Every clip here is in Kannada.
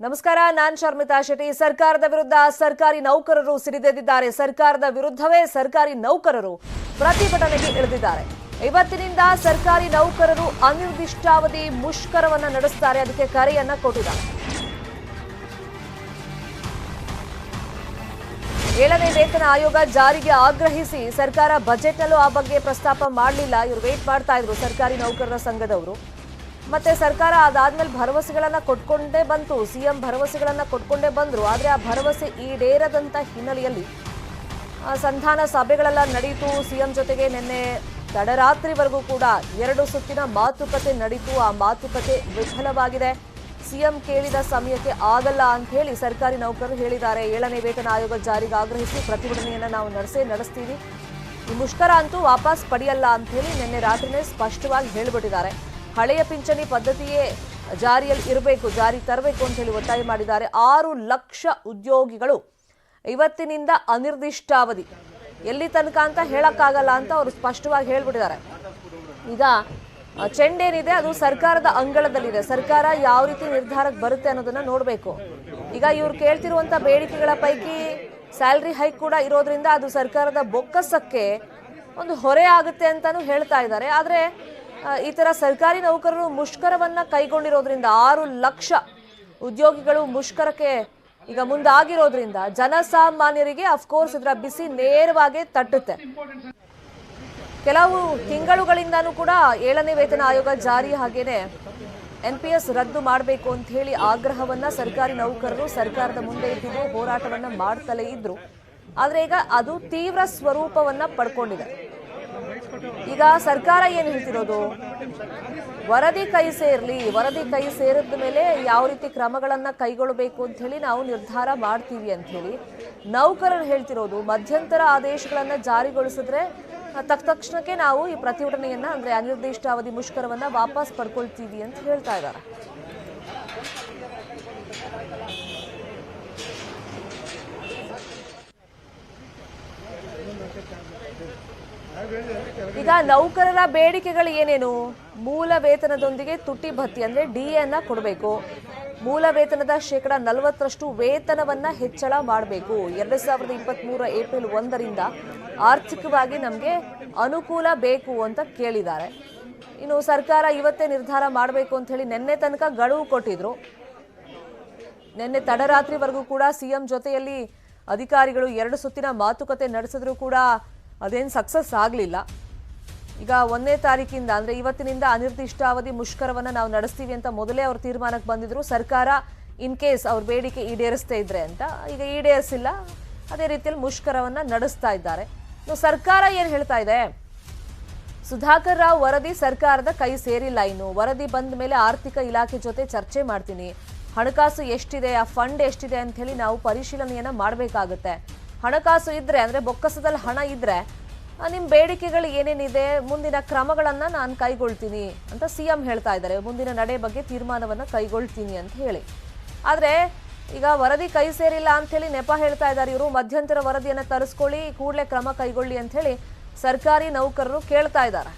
ನಮಸ್ಕಾರ, ನಾನು ಶರ್ಮಿತಾ ಶೆಟ್ಟಿ. ಸರ್ಕಾರದ ವಿರುದ್ಧ ಸರ್ಕಾರಿ ನೌಕರರು ಸಿಡಿದೆದ್ದಿದ್ದಾರೆ. ಸರ್ಕಾರದ ವಿರುದ್ಧವೇ ಸರ್ಕಾರಿ ನೌಕರರು ಪ್ರತಿಭಟನೆಗೆ ಇಳಿದಿದ್ದಾರೆ. ಇವತ್ತಿನಿಂದ ಸರ್ಕಾರಿ ನೌಕರರು ಅನಿರ್ದಿಷ್ಟಾವಧಿ ಮುಷ್ಕರವನ್ನ ನಡೆಸುತ್ತಾರೆ. ಅದಕ್ಕೆ ಕರೆಯನ್ನ ಕೊಟ್ಟಿದ್ದಾರೆ. 7ನೇ ವೇತನ ಆಯೋಗ ಜಾರಿಗೆ ಆಗ್ರಹಿಸಿ ಸರ್ಕಾರ ಬಜೆಟ್ನಲ್ಲೂ ಆ ಬಗ್ಗೆ ಪ್ರಸ್ತಾಪ ಮಾಡಲಿಲ್ಲ. ಇವರು ವೇಟ್ ಮಾಡ್ತಾ ಇದ್ರು ಸರ್ಕಾರಿ ನೌಕರರ ಸಂಘದವರು. ಮತ್ತೆ ಸರ್ಕಾರ ಅದಾದ್ಮೇಲೆ ಭರವಸೆಗಳನ್ನ ಕೊಟ್ಕೊಂಡೇ ಬಂತು. ಸಿಎಂ ಭರವಸೆಗಳನ್ನ ಕೊಟ್ಕೊಂಡೇ ಬಂದ್ರು. ಆದ್ರೆ ಆ ಭರವಸೆ ಈಡೇರದಂತ ಹಿನ್ನೆಲೆಯಲ್ಲಿ ಸಂಧಾನ ಸಭೆಗಳೆಲ್ಲ ನಡೆಯಿತು. ಸಿಎಂ ಜೊತೆಗೆ ನಿನ್ನೆ ತಡರಾತ್ರಿವರೆಗೂ ಕೂಡ 2 ಸುತ್ತಿನ ಮಾತುಕತೆ ನಡೆಯಿತು. ಆ ಮಾತುಕತೆ ವಿಫಲವಾಗಿದೆ. ಸಿಎಂ ಕೇಳಿದ ಸಮಯಕ್ಕೆ ಆಗಲ್ಲ ಅಂತ ಹೇಳಿ ಸರ್ಕಾರಿ ನೌಕರರು ಹೇಳಿದ್ದಾರೆ. 7ನೇ ವೇತನ ಆಯೋಗ ಜಾರಿಗೆ ಆಗ್ರಹಿಸಿ ಪ್ರತಿಭಟನೆಯನ್ನ ನಾವು ನಡೆಸ್ತೀವಿ. ಈ ಮುಷ್ಕರ ಅಂತೂ ವಾಪಸ್ ಪಡೆಯಲ್ಲ ಅಂತ ಹೇಳಿ ನಿನ್ನೆ ರಾತ್ರಿನೇ ಸ್ಪಷ್ಟವಾಗಿ ಹೇಳಿಬಿಟ್ಟಿದ್ದಾರೆ. ಹಳೆಯ ಪಿಂಚಣಿ ಪದ್ಧತಿಯೇ ಜಾರಿಯಲ್ಲಿ ಇರಬೇಕು, ಜಾರಿ ತರಬೇಕು ಅಂತ ಹೇಳಿ ಒತ್ತಾಯ ಮಾಡಿದ್ದಾರೆ. 6 ಲಕ್ಷ ಉದ್ಯೋಗಿಗಳು ಇವತ್ತಿನಿಂದ ಅನಿರ್ದಿಷ್ಟಾವಧಿ, ಎಲ್ಲಿ ತನಕ ಅಂತ ಹೇಳಕ್ಕಾಗಲ್ಲ ಅಂತ ಅವರು ಸ್ಪಷ್ಟವಾಗಿ ಹೇಳ್ಬಿಟ್ಟಿದ್ದಾರೆ. ಈಗ ಚೆಂಡೇನಿದೆ ಅದು ಸರ್ಕಾರದ ಅಂಗಳದಲ್ಲಿದೆ. ಸರ್ಕಾರ ಯಾವ ರೀತಿ ನಿರ್ಧಾರಕ್ಕೆ ಬರುತ್ತೆ ಅನ್ನೋದನ್ನ ನೋಡಬೇಕು. ಈಗ ಇವ್ರು ಕೇಳ್ತಿರುವಂತ ಬೇಡಿಕೆಗಳ ಪೈಕಿ ಸ್ಯಾಲರಿ ಹೈಕ್ ಕೂಡ ಇರೋದ್ರಿಂದ ಅದು ಸರ್ಕಾರದ ಬೊಕ್ಕಸಕ್ಕೆ ಒಂದು ಹೊರೆ ಆಗುತ್ತೆ ಅಂತಾನು ಹೇಳ್ತಾ ಇದ್ದಾರೆ. ಆದ್ರೆ ಈ ತರ ಸರ್ಕಾರಿ ನೌಕರರು ಮುಷ್ಕರವನ್ನ ಕೈಗೊಂಡಿರೋದ್ರಿಂದ 6 ಲಕ್ಷ ಉದ್ಯೋಗಿಗಳು ಮುಷ್ಕರಕ್ಕೆ ಈಗ ಮುಂದಾಗಿರೋದ್ರಿಂದ ಜನಸಾಮಾನ್ಯರಿಗೆ ಅಫ್ಕೋರ್ಸ್ ಇದರ ಬಿಸಿ ನೇರವಾಗಿ ತಟ್ಟುತ್ತೆ. ಕೆಲವು ತಿಂಗಳುಗಳಿಂದಾನೂ ಕೂಡ 7ನೇ ವೇತನ ಆಯೋಗ ಜಾರಿ ಹಾಗೇನೆ NPS ರದ್ದು ಮಾಡಬೇಕು ಅಂತ ಹೇಳಿ ಆಗ್ರಹವನ್ನ ಸರ್ಕಾರಿ ನೌಕರರು ಸರ್ಕಾರದ ಮುಂದೆ ಇಟ್ಟಿದ್ದು ಹೋರಾಟವನ್ನ ಮಾಡ್ತಲೇ ಇದ್ರು. ಆದ್ರೆ ಈಗ ಅದು ತೀವ್ರ ಸ್ವರೂಪವನ್ನ ಪಡ್ಕೊಂಡಿದೆ. ಈಗ ಸರ್ಕಾರ ಏನ್ ಹೇಳ್ತಿರೋದು, ವರದಿ ಕೈ ಸೇರ್ಲಿ, ವರದಿ ಕೈ ಸೇರಿದ ಮೇಲೆ ಯಾವ ರೀತಿ ಕ್ರಮಗಳನ್ನ ಕೈಗೊಳ್ಳಬೇಕು ಅಂತ ಹೇಳಿ ನಾವು ನಿರ್ಧಾರ ಮಾಡ್ತೀವಿ ಅಂತ ಹೇಳಿ. ನೌಕರರು ಹೇಳ್ತಿರೋದು ಮಧ್ಯಂತರ ಆದೇಶಗಳನ್ನ ಜಾರಿಗೊಳಿಸಿದ್ರೆ ತಕ್ಷಣಕ್ಕೆ ನಾವು ಈ ಪ್ರತಿಭಟನೆಯನ್ನ ಅಂದ್ರೆ ಅನಿರ್ದಿಷ್ಟಾವಧಿ ಮುಷ್ಕರವನ್ನ ವಾಪಸ್ ಪಡ್ಕೊಳ್ತೀವಿ ಅಂತ ಹೇಳ್ತಾ ಇದ್ದಾರೆ. ಈಗ ನೌಕರರ ಬೇಡಿಕೆಗಳು ಏನೇನು? ಮೂಲ ವೇತನದೊಂದಿಗೆ ತುಟ್ಟಿ ಭತ್ತಿ ಅಂದ್ರೆ DA ಅನ್ನ ಕೊಡಬೇಕು. ಮೂಲ ವೇತನದ 40% ವೇತನವನ್ನ ಹೆಚ್ಚಳ ಮಾಡಬೇಕು. 2023 ಏಪ್ರಿಲ್ 1ರಿಂದ ಆರ್ಥಿಕವಾಗಿ ನಮಗೆ ಅನುಕೂಲ ಬೇಕು ಅಂತ ಕೇಳಿದ್ದಾರೆ. ಇನ್ನು ಸರ್ಕಾರ ಇವತ್ತೇ ನಿರ್ಧಾರ ಮಾಡಬೇಕು ಅಂತ ಹೇಳಿ ನಿನ್ನೆ ತನಕ ಗಡುವು ಕೊಟ್ಟಿದ್ರು. ನಿನ್ನೆ ತಡರಾತ್ರಿವರೆಗೂ ಕೂಡ ಸಿಎಂ ಜೊತೆಯಲ್ಲಿ ಅಧಿಕಾರಿಗಳು 2 ಸುತ್ತಿನ ಮಾತುಕತೆ ನಡೆಸಿದ್ರು ಕೂಡ ಅದೇನು ಸಕ್ಸಸ್ ಆಗಲಿಲ್ಲ. ಈಗ 1ನೇ ತಾರೀಕಿಂದ ಅಂದ್ರೆ ಇವತ್ತಿನಿಂದ ಅನಿರ್ದಿಷ್ಟಾವಧಿ ಮುಷ್ಕರವನ್ನ ನಾವು ನಡೆಸ್ತೀವಿ ಅಂತ ಮೊದಲೇ ಅವ್ರ ತೀರ್ಮಾನಕ್ಕೆ ಬಂದಿದ್ರು. ಸರ್ಕಾರ ಇನ್ ಕೇಸ್ ಅವ್ರ ಬೇಡಿಕೆ ಈಡೇರಿಸ್ತಾ ಇದ್ರೆ ಅಂತ. ಈಗ ಈಡೇರಿಸಿಲ್ಲ, ಅದೇ ರೀತಿಯಲ್ಲಿ ಮುಷ್ಕರವನ್ನ ನಡೆಸ್ತಾ ಇದ್ದಾರೆ. ಸರ್ಕಾರ ಏನ್ ಹೇಳ್ತಾ ಇದೆ? ಸುಧಾಕರ್ ರಾವ್ ವರದಿ ಸರ್ಕಾರದ ಕೈ ಸೇರಿಲ್ಲ. ಇನ್ನು ವರದಿ ಬಂದ ಮೇಲೆ ಆರ್ಥಿಕ ಇಲಾಖೆ ಜೊತೆ ಚರ್ಚೆ ಮಾಡ್ತೀನಿ. ಹಣಕಾಸು ಎಷ್ಟಿದೆ, ಆ ಫಂಡ್ ಎಷ್ಟಿದೆ ಅಂತ ಹೇಳಿ ನಾವು ಪರಿಶೀಲನೆಯನ್ನ ಮಾಡಬೇಕಾಗುತ್ತೆ. ಹಣಕಾಸು ಇದ್ರೆ ಅಂದ್ರೆ ಬೊಕ್ಕಸದಲ್ಲಿ ಹಣ ಇದ್ರೆ ನಿಮ್ಮ ಬೇಡಿಕೆಗಳು ಏನೇನಿದೆ ಮುಂದಿನ ಕ್ರಮಗಳನ್ನ ನಾನು ಕೈಗೊಳ್ತೀನಿ ಅಂತ ಸಿಎಂ ಹೇಳ್ತಾ ಇದ್ದಾರೆ. ಮುಂದಿನ ನಡೆ ಬಗ್ಗೆ ತೀರ್ಮಾನವನ್ನ ಕೈಗೊಳ್ತೀನಿ ಅಂತ ಹೇಳಿ. ಆದ್ರೆ ಈಗ ವರದಿ ಕೈ ಸೇರಿಲ್ಲ ಅಂತ ಹೇಳಿ ನೆಪ ಹೇಳ್ತಾ ಇದ್ದಾರೆ ಇವರು. ಮಧ್ಯಂತರ ವರದಿಯನ್ನ ತರಿಸ್ಕೊಳ್ಳಿ, ಕೂಡಲೇ ಕ್ರಮ ಕೈಗೊಳ್ಳಿ ಅಂತ ಹೇಳಿ ಸರ್ಕಾರಿ ನೌಕರರು ಕೇಳ್ತಾ ಇದ್ದಾರೆ.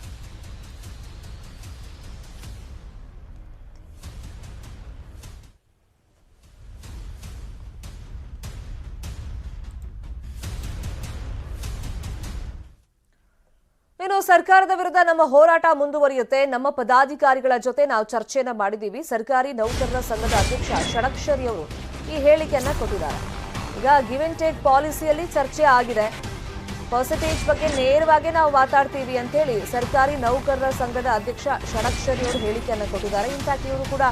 ಇನ್ನು ಸರ್ಕಾರದ ವಿರುದ್ಧ ನಮ್ಮ ಹೋರಾಟ ಮುಂದುವರಿಯುತ್ತೆ. ನಮ್ಮ ಪದಾಧಿಕಾರಿಗಳ ಜೊತೆ ನಾವು ಚರ್ಚೆಯನ್ನ ಮಾಡಿದೀವಿ. ಸರ್ಕಾರಿ ನೌಕರರ ಸಂಘದ ಅಧ್ಯಕ್ಷ ಷಡಕ್ಷರಿ ಅವರು ಈ ಹೇಳಿಕೆಯನ್ನ ಕೊಟ್ಟಿದ್ದಾರೆ. ಈಗ ಗಿವ್ ಅಂಡ್ ಟೇಕ್ ಪಾಲಿಸಿಯಲ್ಲಿ ಚರ್ಚೆ ಆಗಿದೆ. ಪರ್ಸೆಂಟೇಜ್ ಬಗ್ಗೆ ನೇರವಾಗಿ ನಾವು ಮಾತಾಡ್ತೀವಿ ಅಂತ ಹೇಳಿ ಸರ್ಕಾರಿ ನೌಕರರ ಸಂಘದ ಅಧ್ಯಕ್ಷ ಷಡಕ್ಷರಿ ಅವರು ಹೇಳಿಕೆಯನ್ನ ಕೊಟ್ಟಿದ್ದಾರೆ. ಇನ್ಫ್ಯಾಕ್ಟ್ ಇವರು ಕೂಡ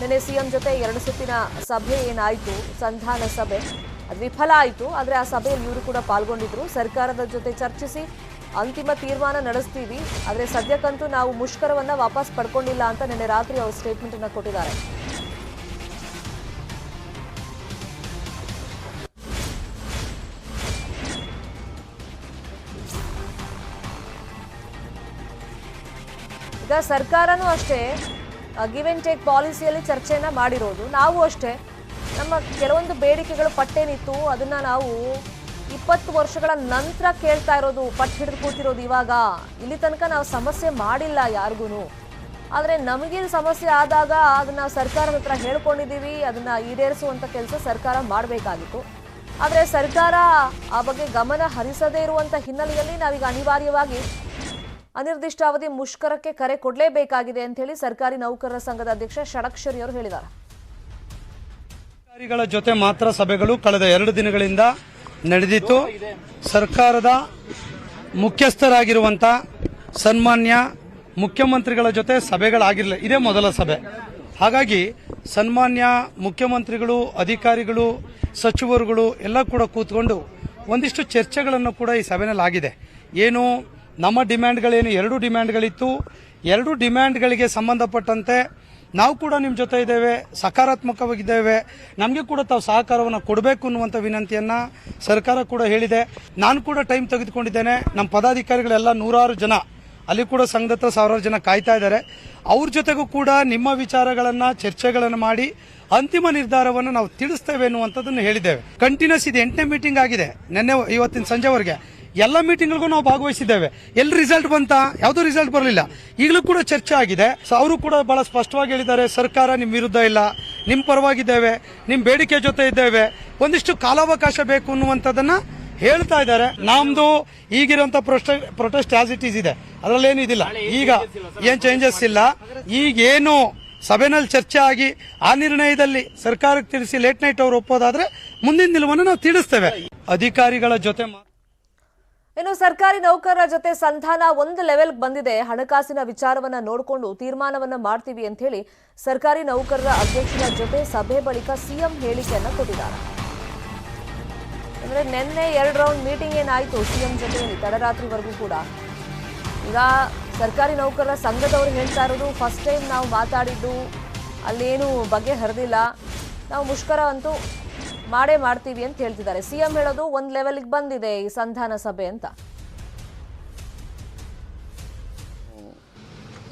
ನಿನ್ನೆ ಸಿಎಂ ಜೊತೆ 2 ಸುತ್ತಿನ ಸಭೆ ಏನಾಯ್ತು, ಸಂಧಾನ ಸಭೆ, ಅದು ವಿಫಲ ಆಯಿತು. ಆದ್ರೆ ಆ ಸಭೆಯಲ್ಲಿ ಇವರು ಕೂಡ ಪಾಲ್ಗೊಂಡಿದ್ರು. ಸರ್ಕಾರದ ಜೊತೆ ಚರ್ಚಿಸಿ ಅಂತಿಮ ತೀರ್ಮಾನ ನಡೆಸ್ತೀವಿ, ಆದ್ರೆ ಸದ್ಯಕ್ಕಂತೂ ನಾವು ಮುಷ್ಕರವನ್ನ ವಾಪಸ್ ಪಡ್ಕೊಂಡಿಲ್ಲ ಅಂತ ನಿನ್ನೆ ರಾತ್ರಿ ಅವರು ಸ್ಟೇಟ್ಮೆಂಟ್ ಅನ್ನ ಕೊಟ್ಟಿದ್ದಾರೆ. ಈಗ ಸರ್ಕಾರನೂ ಅಷ್ಟೇ ಗಿವ್ ಅಂಡ್ ಟೇಕ್ ಪಾಲಿಸಿಯಲ್ಲಿ ಚರ್ಚೆಯನ್ನ ಮಾಡಿರೋದು. ನಾವು ಅಷ್ಟೇ ನಮ್ಮ ಕೆಲವೊಂದು ಬೇಡಿಕೆಗಳು ಪಟ್ಟೇನಿತ್ತು ಅದನ್ನ ನಾವು 20 ವರ್ಷಗಳ ನಂತರ ಕೇಳ್ತಾ ಇರೋದು, ಪಟ್ಟು ಹಿಡಿದು ಕೂತಿರೋದು. ಇವಾಗ ಇಲ್ಲಿ ತನಕ ನಾವು ಸಮಸ್ಯೆ ಮಾಡಿಲ್ಲ ಯಾರಿಗೂ. ಆದರೆ ನಮಗೆ ಸಮಸ್ಯೆ ಆದಾಗ ಅದನ್ನ ಸರ್ಕಾರದ ಹತ್ರ ಹೇಳ್ಕೊಂಡಿದ್ದೀವಿ, ಅದನ್ನ ಈಡೇರಿಸುವಂತ ಕೆಲಸ ಸರ್ಕಾರ ಮಾಡಬೇಕಾಗಿತ್ತು. ಆದರೆ ಸರ್ಕಾರ ಆ ಬಗ್ಗೆ ಗಮನ ಹರಿಸದೇ ಇರುವಂತ ಹಿನ್ನೆಲೆಯಲ್ಲಿ ನಾವೀಗ ಅನಿವಾರ್ಯವಾಗಿ ಅನಿರ್ದಿಷ್ಟಾವಧಿ ಮುಷ್ಕರಕ್ಕೆ ಕರೆ ಕೊಡಲೇಬೇಕಾಗಿದೆ ಅಂತ ಹೇಳಿ ಸರ್ಕಾರಿ ನೌಕರರ ಸಂಘದ ಅಧ್ಯಕ್ಷ ಷಡಕ್ಷರಿ ಅವರು ಹೇಳಿದ್ದಾರೆ. ಅಧಿಕಾರಿಗಳ ಜೊತೆ ಮಾತ್ರ ಸಭೆಗಳು ಕಳೆದ 2 ದಿನಗಳಿಂದ ನಡೆದಿತ್ತು. ಸರ್ಕಾರದ ಮುಖ್ಯಸ್ಥರಾಗಿರುವಂತ ಸನ್ಮಾನ್ಯ ಮುಖ್ಯಮಂತ್ರಿಗಳ ಜೊತೆ ಸಭೆಗಳಾಗಿರಲಿಲ್ಲ, ಇದೇ ಮೊದಲ ಸಭೆ. ಹಾಗಾಗಿ ಸನ್ಮಾನ್ಯ ಮುಖ್ಯಮಂತ್ರಿಗಳು, ಅಧಿಕಾರಿಗಳು, ಸಚಿವರುಗಳು ಎಲ್ಲ ಕೂಡ ಕೂತ್ಕೊಂಡು ಒಂದಿಷ್ಟು ಚರ್ಚೆಗಳನ್ನು ಕೂಡ ಈ ಸಭೆಯಲ್ಲಿ ಆಗಿದೆ. ಏನು ನಮ್ಮ ಡಿಮ್ಯಾಂಡ್ಗಳೇನು 2 ಡಿಮ್ಯಾಂಡ್ಗಳಿತ್ತು, 2 ಡಿಮ್ಯಾಂಡ್ಗಳಿಗೆ ಸಂಬಂಧಪಟ್ಟಂತೆ ನಾವು ಕೂಡ ನಿಮ್ಮ ಜೊತೆ ಇದ್ದೇವೆ, ಸಕಾರಾತ್ಮಕವಾಗಿದ್ದೇವೆ, ನಮಗೆ ಕೂಡ ತಾವು ಸಹಕಾರವನ್ನು ಕೊಡಬೇಕು ಅನ್ನುವಂಥ ವಿನಂತಿಯನ್ನು ಸರ್ಕಾರ ಕೂಡ ಹೇಳಿದೆ. ನಾನು ಕೂಡ ಟೈಮ್ ತೆಗೆದುಕೊಂಡಿದ್ದೇನೆ. ನಮ್ಮ ಪದಾಧಿಕಾರಿಗಳೆಲ್ಲ 100 ಜನ ಅಲ್ಲಿ ಕೂಡ ಸಂಘದ ಹತ್ರ 1000 ಜನ ಕಾಯ್ತಾ ಇದ್ದಾರೆ. ಅವ್ರ ಜೊತೆಗೂ ಕೂಡ ನಿಮ್ಮ ವಿಚಾರಗಳನ್ನು ಚರ್ಚೆಗಳನ್ನು ಮಾಡಿ ಅಂತಿಮ ನಿರ್ಧಾರವನ್ನು ನಾವು ತಿಳಿಸ್ತೇವೆ ಅನ್ನುವಂಥದ್ದನ್ನು ಹೇಳಿದ್ದೇವೆ. ಕಂಟಿನ್ಯೂಸ್ ಇದು 8ನೇ ಮೀಟಿಂಗ್ ಆಗಿದೆ. ನಿನ್ನೆ ಇವತ್ತಿನ ಸಂಜೆವರೆಗೆ ಎಲ್ಲ ಮೀಟಿಂಗ್ಗಳಿಗೂ ನಾವು ಭಾಗವಹಿಸಿದ್ದೇವೆ. ಎಲ್ಲಿ ರಿಸಲ್ಟ್ ಬಂತ? ಯಾವುದೂ ರಿಸಲ್ಟ್ ಬರಲಿಲ್ಲ. ಈಗಲೂ ಕೂಡ ಚರ್ಚೆ ಆಗಿದೆ. ಅವರು ಕೂಡ ಬಹಳ ಸ್ಪಷ್ಟವಾಗಿ ಹೇಳಿದ್ದಾರೆ, ಸರ್ಕಾರ ನಿಮ್ಮ ವಿರುದ್ಧ ಇಲ್ಲ, ನಿಮ್ಮ ಪರವಾಗಿದ್ದೇವೆ, ನಿಮ್ಮ ಬೇಡಿಕೆ ಜೊತೆ ಇದ್ದೇವೆ, ಒಂದಿಷ್ಟು ಕಾಲಾವಕಾಶ ಬೇಕು ಅನ್ನುವಂಥದ್ದನ್ನ ಹೇಳ್ತಾ ಇದ್ದಾರೆ. ನಮ್ದು ಈಗಿರುವಂತ ಪ್ರೊಟೆಸ್ಟ್ ಆಸ್ ಇಟ್ ಈಸ್ ಇದೆ, ಅದರಲ್ಲೇನು ಇದಿಲ್ಲ. ಈಗ ಏನ್ ಚೇಂಜಸ್ ಇಲ್ಲ. ಈಗೇನು ಸಭೆನಲ್ಲಿ ಚರ್ಚೆ ಆಗಿ ಆ ನಿರ್ಣಯದಲ್ಲಿ ಸರ್ಕಾರಕ್ಕೆ ತಿಳಿಸಿ ಲೇಟ್ ನೈಟ್ ಅವರು ಒಪ್ಪೋದಾದ್ರೆ ಮುಂದಿನ ನಿಲುವನ್ನು ನಾವು ತಿಳಿಸ್ತೇವೆ ಅಧಿಕಾರಿಗಳ ಜೊತೆ. ಇನ್ನು ಸರ್ಕಾರಿ ನೌಕರರ ಜೊತೆ ಸಂಧಾನ ಒಂದು ಲೆವೆಲ್ ಬಂದಿದೆ. ಹಣಕಾಸಿನ ವಿಚಾರವನ್ನ ನೋಡಿಕೊಂಡು ತೀರ್ಮಾನವನ್ನ ಮಾಡ್ತೀವಿ ಅಂತ ಹೇಳಿ ಸರ್ಕಾರಿ ನೌಕರರ ಅಧ್ಯಕ್ಷರ ಜೊತೆ ಸಭೆ ಬಳಿಕ ಸಿಎಂ ಹೇಳಿಕೆಯನ್ನ ಕೊಟ್ಟಿದ್ದಾರೆ. ಅಂದ್ರೆ ನಿನ್ನೆ 2 ರೌಂಡ್ ಮೀಟಿಂಗ್ ಏನಾಯ್ತು ಸಿಎಂ ಜೊತೆಯಲ್ಲಿ ತಡರಾತ್ರಿವರೆಗೂ ಕೂಡ. ಈಗ ಸರ್ಕಾರಿ ನೌಕರರ ಸಂಘದವರು ಹೇಳ್ತಾ ಇರೋದು, ಫಸ್ಟ್ ಟೈಮ್ ನಾವು ಮಾತಾಡಿದ್ದು ಅಲ್ಲೇನು ಬಗೆಹರಿದಿಲ್ಲ, ನಾವು ಮುಷ್ಕರ ಅಂತೂ ಮಾಡೇ ಮಾಡ್ತೀವಿ ಅಂತ ಹೇಳ್ತಿದ್ದಾರೆ. ಸಿಎಂ ಹೇಳೋದು ಒಂದು ಲೆವೆಲ್ಗೆ ಬಂದಿದೆ ಈ ಸಂಧಾನ ಸಭೆ ಅಂತ.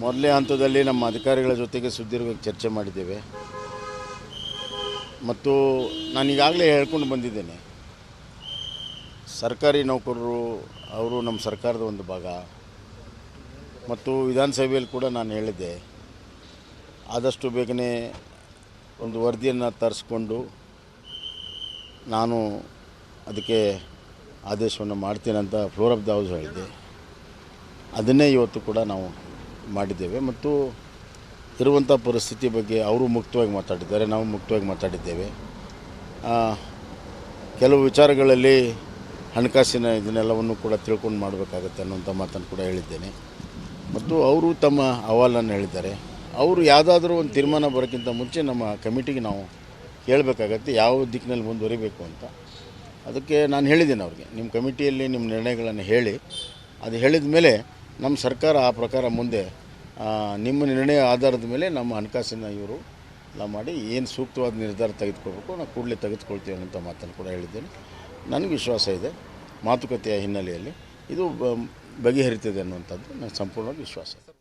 ಮೊದಲೇ ಹಂತದಲ್ಲಿ ನಮ್ಮ ಅಧಿಕಾರಿಗಳ ಜೊತೆಗೆ ಸುದೀರ್ಘವಾಗಿ ಚರ್ಚೆ ಮಾಡಿದ್ದೇವೆ ಮತ್ತು ನಾನು ಈಗಾಗಲೇ ಹೇಳ್ಕೊಂಡು ಬಂದಿದ್ದೇನೆ, ಸರ್ಕಾರಿ ನೌಕರರು ಅವರು ನಮ್ಮ ಸರ್ಕಾರದ ಒಂದು ಭಾಗ. ಮತ್ತು ವಿಧಾನಸಭೆಯಲ್ಲಿ ಕೂಡ ನಾನು ಹೇಳಿದ್ದೆ, ಆದಷ್ಟು ಬೇಗನೆ ಒಂದು ವರದಿಯನ್ನು ತರಿಸ್ಕೊಂಡು ನಾನು ಅದಕ್ಕೆ ಆದೇಶವನ್ನು ಮಾಡ್ತೇನೆ ಅಂತ ಫ್ಲೋರ್ ಆಫ್ ದ ಹೌಸ್ ಹೇಳಿದ್ದೆ. ಅದನ್ನೇ ಇವತ್ತು ಕೂಡ ನಾವು ಮಾಡಿದ್ದೇವೆ. ಮತ್ತು ಇರುವಂಥ ಪರಿಸ್ಥಿತಿ ಬಗ್ಗೆ ಅವರು ಮುಕ್ತವಾಗಿ ಮಾತಾಡಿದ್ದಾರೆ, ನಾವು ಮುಕ್ತವಾಗಿ ಮಾತಾಡಿದ್ದೇವೆ. ಕೆಲವು ವಿಚಾರಗಳಲ್ಲಿ ಹಣಕಾಸಿನ ಇದನ್ನೆಲ್ಲವನ್ನು ಕೂಡ ತಿಳ್ಕೊಂಡು ಮಾಡಬೇಕಾಗತ್ತೆ ಅನ್ನೋಂಥ ಮಾತನ್ನು ಕೂಡ ಹೇಳಿದ್ದೇನೆ. ಮತ್ತು ಅವರು ತಮ್ಮ ಅಹವಾಲನ್ನು ಹೇಳಿದ್ದಾರೆ. ಅವರು ಯಾವುದಾದ್ರೂ ಒಂದು ತೀರ್ಮಾನ ಬರೋಕ್ಕಿಂತ ಮುಂಚೆ ನಮ್ಮ ಕಮಿಟಿಗೆ ನಾವು ಕೇಳಬೇಕಾಗತ್ತೆ ಯಾವ ದಿಕ್ಕಿನಲ್ಲಿ ಮುಂದುವರಿಬೇಕು ಅಂತ. ಅದಕ್ಕೆ ನಾನು ಹೇಳಿದ್ದೇನೆ ಅವ್ರಿಗೆ, ನಿಮ್ಮ ಕಮಿಟಿಯಲ್ಲಿ ನಿಮ್ಮ ನಿರ್ಣಯಗಳನ್ನು ಹೇಳಿ, ಅದು ಹೇಳಿದ ಮೇಲೆ ನಮ್ಮ ಸರ್ಕಾರ ಆ ಪ್ರಕಾರ ಮುಂದೆ ನಿಮ್ಮ ನಿರ್ಣಯ ಆಧಾರದ ಮೇಲೆ ನಮ್ಮ ಹಣಕಾಸಿನ ಇವರು ಎಲ್ಲ ಮಾಡಿ ಏನು ಸೂಕ್ತವಾದ ನಿರ್ಧಾರ ತೆಗೆದುಕೊಳ್ಬೇಕು ನಾವು ಕೂಡಲೇ ತೆಗೆದುಕೊಳ್ತೀವಿ ಅನ್ನೋಂಥ ಮಾತನ್ನು ಕೂಡ ಹೇಳಿದ್ದೇನೆ. ನನಗೆ ವಿಶ್ವಾಸ ಇದೆ ಮಾತುಕತೆಯ ಹಿನ್ನೆಲೆಯಲ್ಲಿ ಇದು ಬಗೆಹರಿತದೆ ಅನ್ನುವಂಥದ್ದು ನನಗೆ ಸಂಪೂರ್ಣವಾಗಿ ವಿಶ್ವಾಸ ಇದೆ.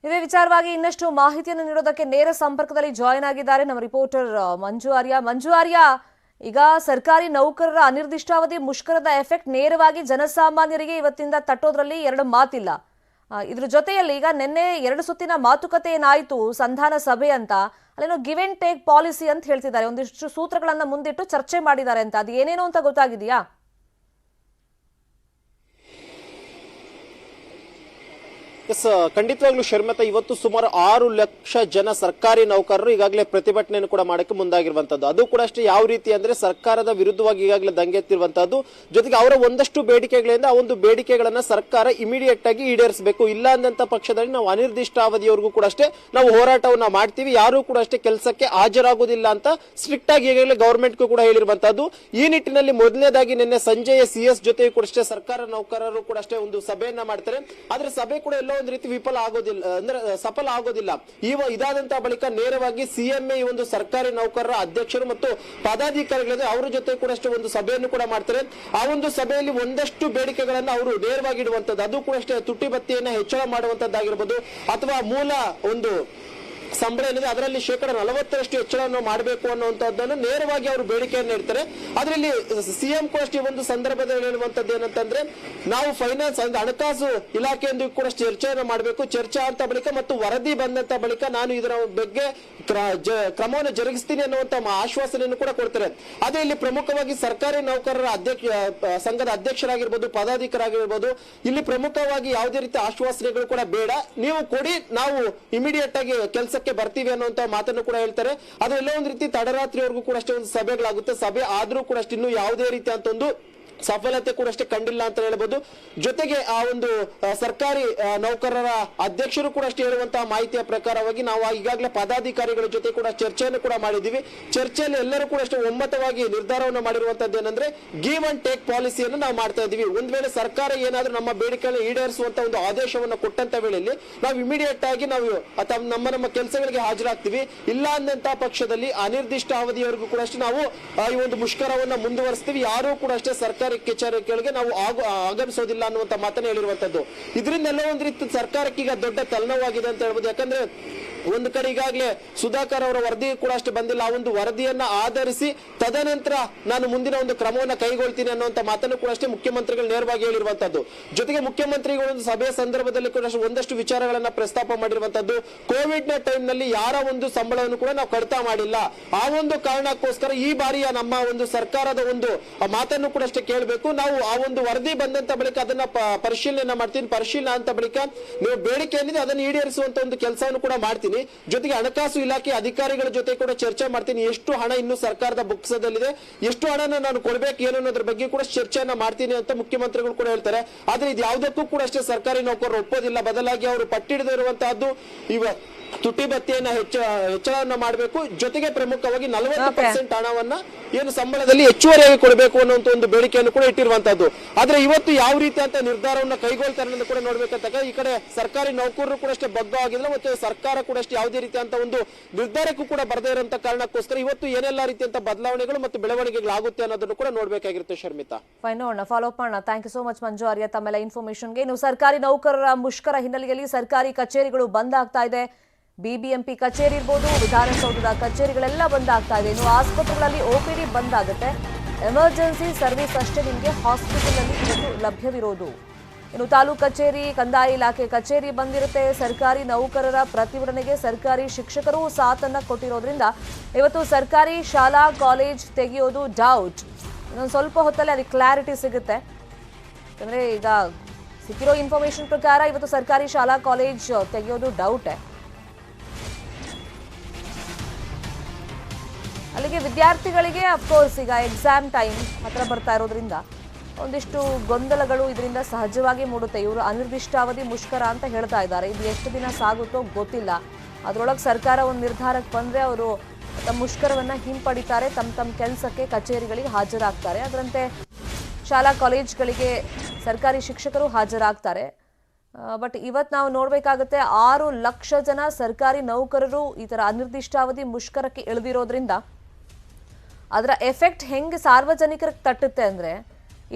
ಇದೇ ವಿಚಾರವಾಗಿ ಇನ್ನಷ್ಟು ಮಾಹಿತಿಯನ್ನು ನೀಡೋದಕ್ಕೆ ನೇರ ಸಂಪರ್ಕದಲ್ಲಿ ಜಾಯಿನ್ ಆಗಿದ್ದಾರೆ ನಮ್ಮ ರಿಪೋರ್ಟರ್ ಮಂಜು ಆರ್ಯ. ಈಗ ಸರ್ಕಾರಿ ನೌಕರರ ಅನಿರ್ದಿಷ್ಟಾವಧಿ ಮುಷ್ಕರದ ಎಫೆಕ್ಟ್ ನೇರವಾಗಿ ಜನಸಾಮಾನ್ಯರಿಗೆ ಇವತ್ತಿಂದ ತಟ್ಟೋದ್ರಲ್ಲಿ 2 ಮಾತಿಲ್ಲ. ಇದ್ರ ಜೊತೆಯಲ್ಲಿ ಈಗ ನಿನ್ನೆ 2 ಸುತ್ತಿನ ಮಾತುಕತೆ ಏನಾಯ್ತು ಸಂಧಾನ ಸಭೆ ಅಂತ, ಅಲ್ಲೇನೋ ಗಿವ್ ಅಂಡ್ ಟೇಕ್ ಪಾಲಿಸಿ ಅಂತ ಹೇಳ್ತಿದ್ದಾರೆ, ಒಂದಿಷ್ಟು ಸೂತ್ರಗಳನ್ನ ಮುಂದಿಟ್ಟು ಚರ್ಚೆ ಮಾಡಿದ್ದಾರೆ ಅಂತ. ಅದು ಏನೇನು ಅಂತ ಗೊತ್ತಾಗಿದೆಯಾ? ಎಸ್, ಖಂಡಿತವಾಗ್ಲೂ ಶರ್ಮಿತಾ, ಇವತ್ತು ಸುಮಾರು 6 ಲಕ್ಷ ಜನ ಸರ್ಕಾರಿ ನೌಕರರು ಈಗಾಗಲೇ ಪ್ರತಿಭಟನೆಯನ್ನು ಕೂಡ ಮಾಡಕ್ಕೆ ಮುಂದಾಗಿರುವಂತದ್ದು. ಅದು ಕೂಡ ಅಷ್ಟೇ ಯಾವ ರೀತಿ ಅಂದ್ರೆ ಸರ್ಕಾರದ ವಿರುದ್ಧವಾಗಿ ಈಗಾಗಲೇ ದಂಗೆತ್ತಿರುವಂತದ್ದು. ಜೊತೆಗೆ ಅವರ ಒಂದಷ್ಟು ಬೇಡಿಕೆಗಳಿಂದ ಆ ಒಂದು ಬೇಡಿಕೆಗಳನ್ನ ಸರ್ಕಾರ ಇಮಿಡಿಯೇಟ್ ಆಗಿ ಈಡೇರಿಸಬೇಕು. ಇಲ್ಲ ಅಂದಂತ ಪಕ್ಷದಲ್ಲಿ ನಾವು ಅನಿರ್ದಿಷ್ಟಾವಧಿಯವರೆಗೂ ಕೂಡ ಅಷ್ಟೇ ನಾವು ಹೋರಾಟವನ್ನ ಮಾಡ್ತೀವಿ, ಯಾರು ಕೂಡ ಅಷ್ಟೇ ಕೆಲಸಕ್ಕೆ ಹಾಜರಾಗುವುದಿಲ್ಲ ಅಂತ ಸ್ಟ್ರಿಕ್ಟ್ ಆಗಿ ಈಗಾಗಲೇ ಗವರ್ಮೆಂಟ್ಗೂ ಕೂಡ ಹೇಳಿರುವಂತದ್ದು. ಈ ನಿಟ್ಟಿನಲ್ಲಿ ಮೊದಲನೇದಾಗಿ ನಿನ್ನೆ ಸಂಜೆಯ ಸಿಎಸ್ ಜೊತೆ ಕೂಡ ಅಷ್ಟೇ ಸರ್ಕಾರ ನೌಕರರು ಕೂಡ ಅಷ್ಟೇ ಒಂದು ಸಭೆಯನ್ನ ಮಾಡ್ತಾರೆ. ಆದ್ರೆ ಸಭೆ ಕೂಡ ಎಲ್ಲೋ ಒಂದು ರೀತಿ ವಿಫಲ ಆಗೋದಿಲ್ಲ, ಅಂದ್ರೆ ಸಫಲ ಆಗೋದಿಲ್ಲ. ಇದಾದಂತಹ ಬಳಿಕ ನೇರವಾಗಿ ಸಿಎಂಎ ಈ ಒಂದು ಸರ್ಕಾರಿ ನೌಕರರ ಅಧ್ಯಕ್ಷರು ಮತ್ತು ಪದಾಧಿಕಾರಿಗಳಿದೆ ಅವರ ಜೊತೆ ಕೂಡ ಅಷ್ಟೇ ಒಂದು ಸಭೆಯನ್ನು ಕೂಡ ಮಾಡ್ತಾರೆ. ಆ ಒಂದು ಸಭೆಯಲ್ಲಿ ಒಂದಷ್ಟು ಬೇಡಿಕೆಗಳನ್ನ ಅವರು ನೇರವಾಗಿ ಇಡುವಂತದ್ದು, ಅದು ಕೂಡ ಅಷ್ಟೇ ತುಟಿ ಭತ್ಯೆಯನ್ನ ಹೆಚ್ಚಳ ಮಾಡುವಂತದ್ದಾಗಿರ್ಬೋದು ಅಥವಾ ಮೂಲ ಒಂದು ಸಂಬಳ ಏನಿದೆ ಅದರಲ್ಲಿ 40% ಹೆಚ್ಚಳವನ್ನು ಮಾಡಬೇಕು ಅನ್ನುವಂಥದ್ದನ್ನು ನೇರವಾಗಿ ಅವರು ಬೇಡಿಕೆಯನ್ನು ಇಡ್ತಾರೆ. ಆದ್ರೆ ಇಲ್ಲಿ ಸಿಎಂ ಕೂಡ ಅಷ್ಟೇ ಒಂದು ಸಂದರ್ಭದಲ್ಲಿ ಹೇಳುವಂತದ್ದು ಏನಂತಂದ್ರೆ, ನಾವು ಫೈನಾನ್ಸ್ ಅಂದ್ರೆ ಹಣಕಾಸು ಇಲಾಖೆಯೊಂದಿಗೆ ಕೂಡ ಚರ್ಚೆಯನ್ನು ಮಾಡಬೇಕು. ಚರ್ಚೆ ಅಂತ ಬಳಿಕ ಮತ್ತು ವರದಿ ಬಂದಂತ ಬಳಿಕ ನಾನು ಇದರ ಬಗ್ಗೆ ಕ್ರಮವನ್ನು ಜರುಗಿಸ್ತೀನಿ ಅನ್ನುವಂತ ಆಶ್ವಾಸನೆಯನ್ನು ಕೂಡ ಕೊಡ್ತಾರೆ. ಅದೇ ಇಲ್ಲಿ ಪ್ರಮುಖವಾಗಿ ಸರ್ಕಾರಿ ನೌಕರರ ಸಂಘದ ಅಧ್ಯಕ್ಷರಾಗಿರ್ಬೋದು, ಪದಾಧಿಕಾರಿಯಾಗಿರ್ಬೋದು, ಇಲ್ಲಿ ಪ್ರಮುಖವಾಗಿ ಯಾವುದೇ ರೀತಿ ಆಶ್ವಾಸನೆಗಳು ಕೂಡ ಬೇಡ, ನೀವು ಕೊಡಿ, ನಾವು ಇಮಿಡಿಯೇಟ್ ಆಗಿ ಕೆಲಸಕ್ಕೆ ಬರ್ತೀವಿ ಅನ್ನುವಂತ ಮಾತನ್ನು ಕೂಡ ಹೇಳ್ತಾರೆ. ಅದು ಎಲ್ಲೋ ಒಂದು ರೀತಿ ತಡರಾತ್ರಿವರೆಗೂ ಕೂಡ ಅಷ್ಟೇ ಒಂದು ಸಭೆಗಳಾಗುತ್ತೆ. ಸಭೆ ಆದ್ರೂ ಕೂಡ ಅಷ್ಟೇ ಇನ್ನೂ ಯಾವುದೇ ರೀತಿ ಅಂತ ಒಂದು ಸಫಲತೆ ಕೂಡ ಅಷ್ಟೇ ಕಂಡಿಲ್ಲ ಅಂತ ಹೇಳ್ಬೋದು. ಜೊತೆಗೆ ಆ ಒಂದು ಸರ್ಕಾರಿ ನೌಕರರ ಅಧ್ಯಕ್ಷರು ಕೂಡ ಅಷ್ಟೇ ಹೇಳುವಂತಹ ಮಾಹಿತಿಯ ಪ್ರಕಾರವಾಗಿ ನಾವು ಈಗಾಗಲೇ ಪದಾಧಿಕಾರಿಗಳ ಜೊತೆ ಕೂಡ ಚರ್ಚೆಯನ್ನು ಕೂಡ ಮಾಡಿದ್ದೀವಿ. ಚರ್ಚೆಯಲ್ಲಿ ಎಲ್ಲರೂ ಕೂಡ ಅಷ್ಟೇ ಒಮ್ಮತವಾಗಿ ನಿರ್ಧಾರವನ್ನು ಮಾಡಿರುವಂತದ್ದು ಏನಂದ್ರೆ ಗಿವ್ ಅಂಡ್ ಟೇಕ್ ಪಾಲಿಸಿಯನ್ನು ನಾವು ಮಾಡ್ತಾ ಇದ್ದೀವಿ. ಒಂದ್ ವೇಳೆ ಸರ್ಕಾರ ಏನಾದ್ರೂ ನಮ್ಮ ಬೇಡಿಕೆಗಳನ್ನು ಈಡೇರಿಸುವಂತ ಒಂದು ಆದೇಶವನ್ನು ಕೊಟ್ಟಂತ ವೇಳೆಯಲ್ಲಿ ನಾವು ಇಮಿಡಿಯೇಟ್ ಆಗಿ ನಾವು ನಮ್ಮ ಕೆಲಸಗಳಿಗೆ ಹಾಜರಾಗ್ತೀವಿ. ಇಲ್ಲ ಅಂದಂತ ಪಕ್ಷದಲ್ಲಿ ಅನಿರ್ದಿಷ್ಟ ಅವಧಿಯವರೆಗೂ ಕೂಡ ಅಷ್ಟೇ ನಾವು ಈ ಒಂದು ಮುಷ್ಕರವನ್ನ ಮುಂದುವರಿಸ್ತೀವಿ. ಯಾರೂ ಕೂಡ ಅಷ್ಟೇ ಸರ್ಕಾರಿ ಕಚೇರಿಗಳಿಗೆ ನಾವು ಆಗಮಿಸೋದಿಲ್ಲ ಅನ್ನುವಂತ ಮಾತನ್ನ ಹೇಳಿರುವಂತದ್ದು. ಇದರಿಂದ ಎಲ್ಲ ಒಂದು ರೀತಿ ಸರ್ಕಾರಕ್ಕೆ ಈಗ ದೊಡ್ಡ ತಲೆನೋವಾಗಿದೆ ಅಂತ ಹೇಳ್ಬೋದು. ಯಾಕಂದ್ರೆ ಒಂದು ಕಡೆ ಈಗಾಗಲೇ ಸುಧಾಕರ್ ಅವರ ವರದಿ ಕೂಡ ಅಷ್ಟೇ ಬಂದಿಲ್ಲ. ಆ ಒಂದು ವರದಿಯನ್ನ ಆಧರಿಸಿ ತದನಂತರ ನಾನು ಮುಂದಿನ ಒಂದು ಕ್ರಮವನ್ನ ಕೈಗೊಳ್ತೀನಿ ಅನ್ನುವಂತ ಮಾತನ್ನು ಕೂಡ ಅಷ್ಟೇ ಮುಖ್ಯಮಂತ್ರಿಗಳು ನೇರವಾಗಿ ಹೇಳಿರುವಂತದ್ದು. ಜೊತೆಗೆ ಮುಖ್ಯಮಂತ್ರಿಗಳು ಒಂದು ಸಭೆಯ ಸಂದರ್ಭದಲ್ಲಿ ಕೂಡ ಒಂದಷ್ಟು ವಿಚಾರಗಳನ್ನ ಪ್ರಸ್ತಾಪ ಮಾಡಿರುವಂತದ್ದು. ಕೋವಿಡ್ ನ ಟೈಮ್ ನಲ್ಲಿ ಯಾರ ಒಂದು ಸಂಬಳವನ್ನು ಕೂಡ ನಾವು ಕಡಿತ ಮಾಡಿಲ್ಲ. ಆ ಒಂದು ಕಾರಣಕ್ಕೋಸ್ಕರ ಈ ಬಾರಿಯ ನಮ್ಮ ಒಂದು ಸರ್ಕಾರದ ಒಂದು ಮಾತನ್ನು ಕೂಡ ಅಷ್ಟೇ ಕೇಳಬೇಕು. ನಾವು ಆ ಒಂದು ವರದಿ ಬಂದಂತ ಬಳಿಕ ಅದನ್ನ ಪರಿಶೀಲನೆ ಮಾಡ್ತೀನಿ. ಪರಿಶೀಲನೆ ಅಂತ ಬಳಿಕ ನೀವು ಬೇಡಿಕೆ ಏನಿದೆ ಅದನ್ನು ಈಡೇರಿಸುವಂತ ಒಂದು ಕೆಲಸವನ್ನು ಕೂಡ ಮಾಡ್ತೀನಿ. ಜೊತೆಗೆ ಹಣಕಾಸು ಇಲಾಖೆ ಅಧಿಕಾರಿಗಳ ಜೊತೆ ಕೂಡ ಚರ್ಚೆ ಮಾಡ್ತೀನಿ. ಎಷ್ಟು ಹಣ ಇನ್ನು ಸರ್ಕಾರದ ಬುಕ್ಸದಲ್ಲಿದೆ, ಎಷ್ಟು ಹಣನ ನಾನು ಕೊಡಬೇಕು ಏನು ಅನ್ನೋದ್ರ ಬಗ್ಗೆ ಕೂಡ ಚರ್ಚೆಯನ್ನ ಮಾಡ್ತೀನಿ ಅಂತ ಮುಖ್ಯಮಂತ್ರಿಗಳು ಕೂಡ ಹೇಳ್ತಾರೆ. ಆದ್ರೆ ಇದು ಯಾವುದಕ್ಕೂ ಕೂಡ ಅಷ್ಟೇ ಸರ್ಕಾರಿ ನೌಕರರು ಒಪ್ಪೋದಿಲ್ಲ. ಬದಲಾಗಿ ಅವರು ಪಟ್ಟಿಡಿದಿರುವಂತಹದ್ದು ತುಟಿ ಭತ್ಯೆಯನ್ನ ಹೆಚ್ಚಳವನ್ನ ಮಾಡಬೇಕು. ಜೊತೆಗೆ ಪ್ರಮುಖವಾಗಿ 40% ಹಣವನ್ನ ಏನು ಸಂಬಳದಲ್ಲಿ ಹೆಚ್ಚುವರಿಯಾಗಿ ಕೊಡಬೇಕು ಅನ್ನುವಂತ ಒಂದು ಬೇಡಿಕೆಯನ್ನು ಕೂಡ ಇಟ್ಟಿರುವಂತದ್ದು. ಆದ್ರೆ ಇವತ್ತು ಯಾವ ರೀತಿ ಅಂತ ನಿರ್ಧಾರವನ್ನ ಕೈಗೊಳ್ತಾರೆ ಅನ್ನೋದು ಕೂಡ ನೋಡ್ಬೇಕಂತ. ಈ ಕಡೆ ಸರ್ಕಾರಿ ನೌಕರರು ಕೂಡ ಅಷ್ಟೇ ಬಗ್ಗವಾಗಿಲ್ಲ ಮತ್ತು ಸರ್ಕಾರ ಕೂಡ ಅಷ್ಟೇ ಯಾವುದೇ ರೀತಿ ಅಂತ ಒಂದು ನಿರ್ಧಾರಕ್ಕೂ ಕೂಡ ಬರದೇ ಇರುವಂತ ಕಾರಣಕ್ಕೋಸ್ಕರ ಇವತ್ತು ಏನೆಲ್ಲ ರೀತಿಯಂತ ಬದಲಾವಣೆಗಳು ಮತ್ತು ಬೆಳವಣಿಗೆಗಳಾಗುತ್ತೆ ಅನ್ನೋದನ್ನು ಕೂಡ ನೋಡ್ಬೇಕಾಗಿರುತ್ತೆ. ಶರ್ಮಿತಾ, ಫೈನ್, ನೋಡೋಣ, ಫಾಲೋ ಅಪ್ ಮಾಡೋಣ. ಥ್ಯಾಂಕ್ ಯು ಸೋ ಮಚ್ ಮಂಜು ಆರ್ಯ ತಮ್ಮೆಲ್ಲ ಇನ್ಫಾರ್ಮೇಶನ್ಗೆ. ಇನ್ನು ಸರ್ಕಾರಿ ನೌಕರರ ಮುಷ್ಕರ ಹಿನ್ನೆಲೆಯಲ್ಲಿ ಸರ್ಕಾರಿ ಕಚೇರಿಗಳು ಬಂದ್ ಆಗ್ತಾ ಇದೆ. ಬಿಬಿಎಂಪಿ ಕಚೇರಿ ಇರ್ಬೋದು, ವಿಧಾನಸೌಧದ ಕಚೇರಿಗಳೆಲ್ಲ ಬಂದ್ ಆಗ್ತಾ ಇದೆ. ಇನ್ನು ಆಸ್ಪತ್ರೆಗಳಲ್ಲಿ OPD ಬಂದ್ ಆಗುತ್ತೆ. ಎಮರ್ಜೆನ್ಸಿ ಸರ್ವಿಸ್ ಅಷ್ಟೇ ನಿಮಗೆ ಹಾಸ್ಪಿಟಲ್ ಅಲ್ಲಿ ಇವತ್ತು ಲಭ್ಯವಿರೋದು. ಇನ್ನು ತಾಲೂಕು ಕಚೇರಿ, ಕಂದಾಯ ಇಲಾಖೆ ಕಚೇರಿ ಬಂದಿರುತ್ತೆ. ಸರ್ಕಾರಿ ನೌಕರರ ಪ್ರತಿಭಟನೆಗೆ ಸರ್ಕಾರಿ ಶಿಕ್ಷಕರು ಸಾಥನ್ನ ಕೊಟ್ಟಿರೋದ್ರಿಂದ ಇವತ್ತು ಸರ್ಕಾರಿ ಶಾಲಾ ಕಾಲೇಜ್ ತೆಗೆಯೋದು ಡೌಟ್. ಇನ್ನೊಂದು ಸ್ವಲ್ಪ ಹೊತ್ತಲ್ಲಿ ಅದಕ್ಕೆ ಕ್ಲಾರಿಟಿ ಸಿಗುತ್ತೆ. ಯಾಕಂದ್ರೆ ಈಗ ಸಿಕ್ಕಿರೋ ಇನ್ಫಾರ್ಮೇಶನ್ ಪ್ರಕಾರ ಇವತ್ತು ಸರ್ಕಾರಿ ಶಾಲಾ ಕಾಲೇಜ್ ತೆಗೆಯೋದು ಡೌಟೇ. ಅಲ್ಲಿಗೆ ವಿದ್ಯಾರ್ಥಿಗಳಿಗೆ ಅಫ್ಕೋರ್ಸ್ ಈಗ ಎಕ್ಸಾಮ್ ಟೈಮ್ ಹತ್ರ ಬರ್ತಾ ಇರೋದ್ರಿಂದ ಒಂದಿಷ್ಟು ಗೊಂದಲಗಳು ಇದರಿಂದ ಸಹಜವಾಗಿ ಮೂಡುತ್ತೆ. ಇವರು ಅನಿರ್ದಿಷ್ಟಾವಧಿ ಮುಷ್ಕರ ಅಂತ ಹೇಳ್ತಾ ಇದ್ದಾರೆ. ಇದು ಎಷ್ಟು ದಿನ ಸಾಗುತ್ತೋ ಗೊತ್ತಿಲ್ಲ. ಅದರೊಳಗೆ ಸರ್ಕಾರ ಒಂದು ನಿರ್ಧಾರಕ್ಕೆ ಬಂದರೆ ಅವರು ತಮ್ಮ ಮುಷ್ಕರವನ್ನು ಹಿಂಪಡಿತಾರೆ, ತಮ್ಮ ಕೆಲಸಕ್ಕೆ ಕಚೇರಿಗಳಿಗೆ ಹಾಜರಾಗ್ತಾರೆ. ಅದರಂತೆ ಶಾಲಾ ಕಾಲೇಜ್ಗಳಿಗೆ ಸರ್ಕಾರಿ ಶಿಕ್ಷಕರು ಹಾಜರಾಗ್ತಾರೆ. ಬಟ್ ಇವತ್ತು ನಾವು ನೋಡಬೇಕಾಗುತ್ತೆ 6 ಲಕ್ಷ ಜನ ಸರ್ಕಾರಿ ನೌಕರರು ಈ ಥರ ಅನಿರ್ದಿಷ್ಟಾವಧಿ ಮುಷ್ಕರಕ್ಕೆ ಇಳಿದಿರೋದ್ರಿಂದ ಅದರ ಎಫೆಕ್ಟ್ ಹೆಂಗೆ ಸಾರ್ವಜನಿಕರಿಗೆ ತಟ್ಟುತ್ತೆ ಅಂದರೆ,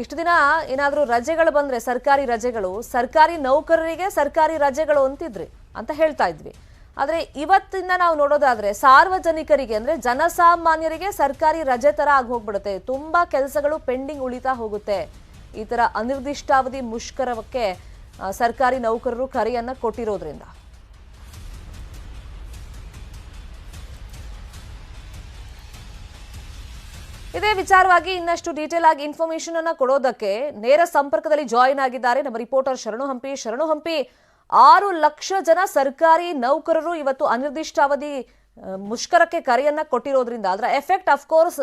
ಇಷ್ಟು ದಿನ ಏನಾದರೂ ರಜೆಗಳು ಬಂದರೆ ಸರ್ಕಾರಿ ರಜೆಗಳು ಸರ್ಕಾರಿ ನೌಕರರಿಗೆ ಸರ್ಕಾರಿ ರಜೆಗಳು ಅಂತಿದ್ರಿ ಅಂತ ಹೇಳ್ತಾ ಇದ್ವಿ. ಆದರೆ ಇವತ್ತಿಂದ ನಾವು ನೋಡೋದಾದರೆ ಸಾರ್ವಜನಿಕರಿಗೆ ಅಂದರೆ ಜನಸಾಮಾನ್ಯರಿಗೆ ಸರ್ಕಾರಿ ರಜೆ ಥರ ಆಗಿ ಹೋಗ್ಬಿಡುತ್ತೆ. ತುಂಬ ಕೆಲಸಗಳು ಪೆಂಡಿಂಗ್ ಉಳಿತಾ ಹೋಗುತ್ತೆ. ಈ ಥರ ಅನಿರ್ದಿಷ್ಟಾವಧಿ ಮುಷ್ಕರಕ್ಕೆ ಸರ್ಕಾರಿ ನೌಕರರು ಕರೆಯನ್ನು ಕೊಟ್ಟಿರೋದ್ರಿಂದ. ಇದೇ ವಿಚಾರವಾಗಿ ಇನ್ನಷ್ಟು ಡೀಟೇಲ್ ಆಗಿ ಇನ್ಫಾರ್ಮೇಶನ್ ಅನ್ನ ಕೊಡೋದಕ್ಕೆ ನೇರ ಸಂಪರ್ಕದಲ್ಲಿ ಜಾಯಿನ್ ಆಗಿದ್ದಾರೆ ನಮ್ಮ ರಿಪೋರ್ಟರ್ ಶರಣು ಹಂಪಿ. 6 ಲಕ್ಷ ಜನ ಸರ್ಕಾರಿ ನೌಕರರು ಇವತ್ತು ಅನಿರ್ದಿಷ್ಟಾವಧಿ ಮುಷ್ಕರಕ್ಕೆ ಕರೆಯನ್ನ ಕೊಟ್ಟಿರೋದ್ರಿಂದ ಅದರ ಎಫೆಕ್ಟ್ ಅಫ್ಕೋರ್ಸ್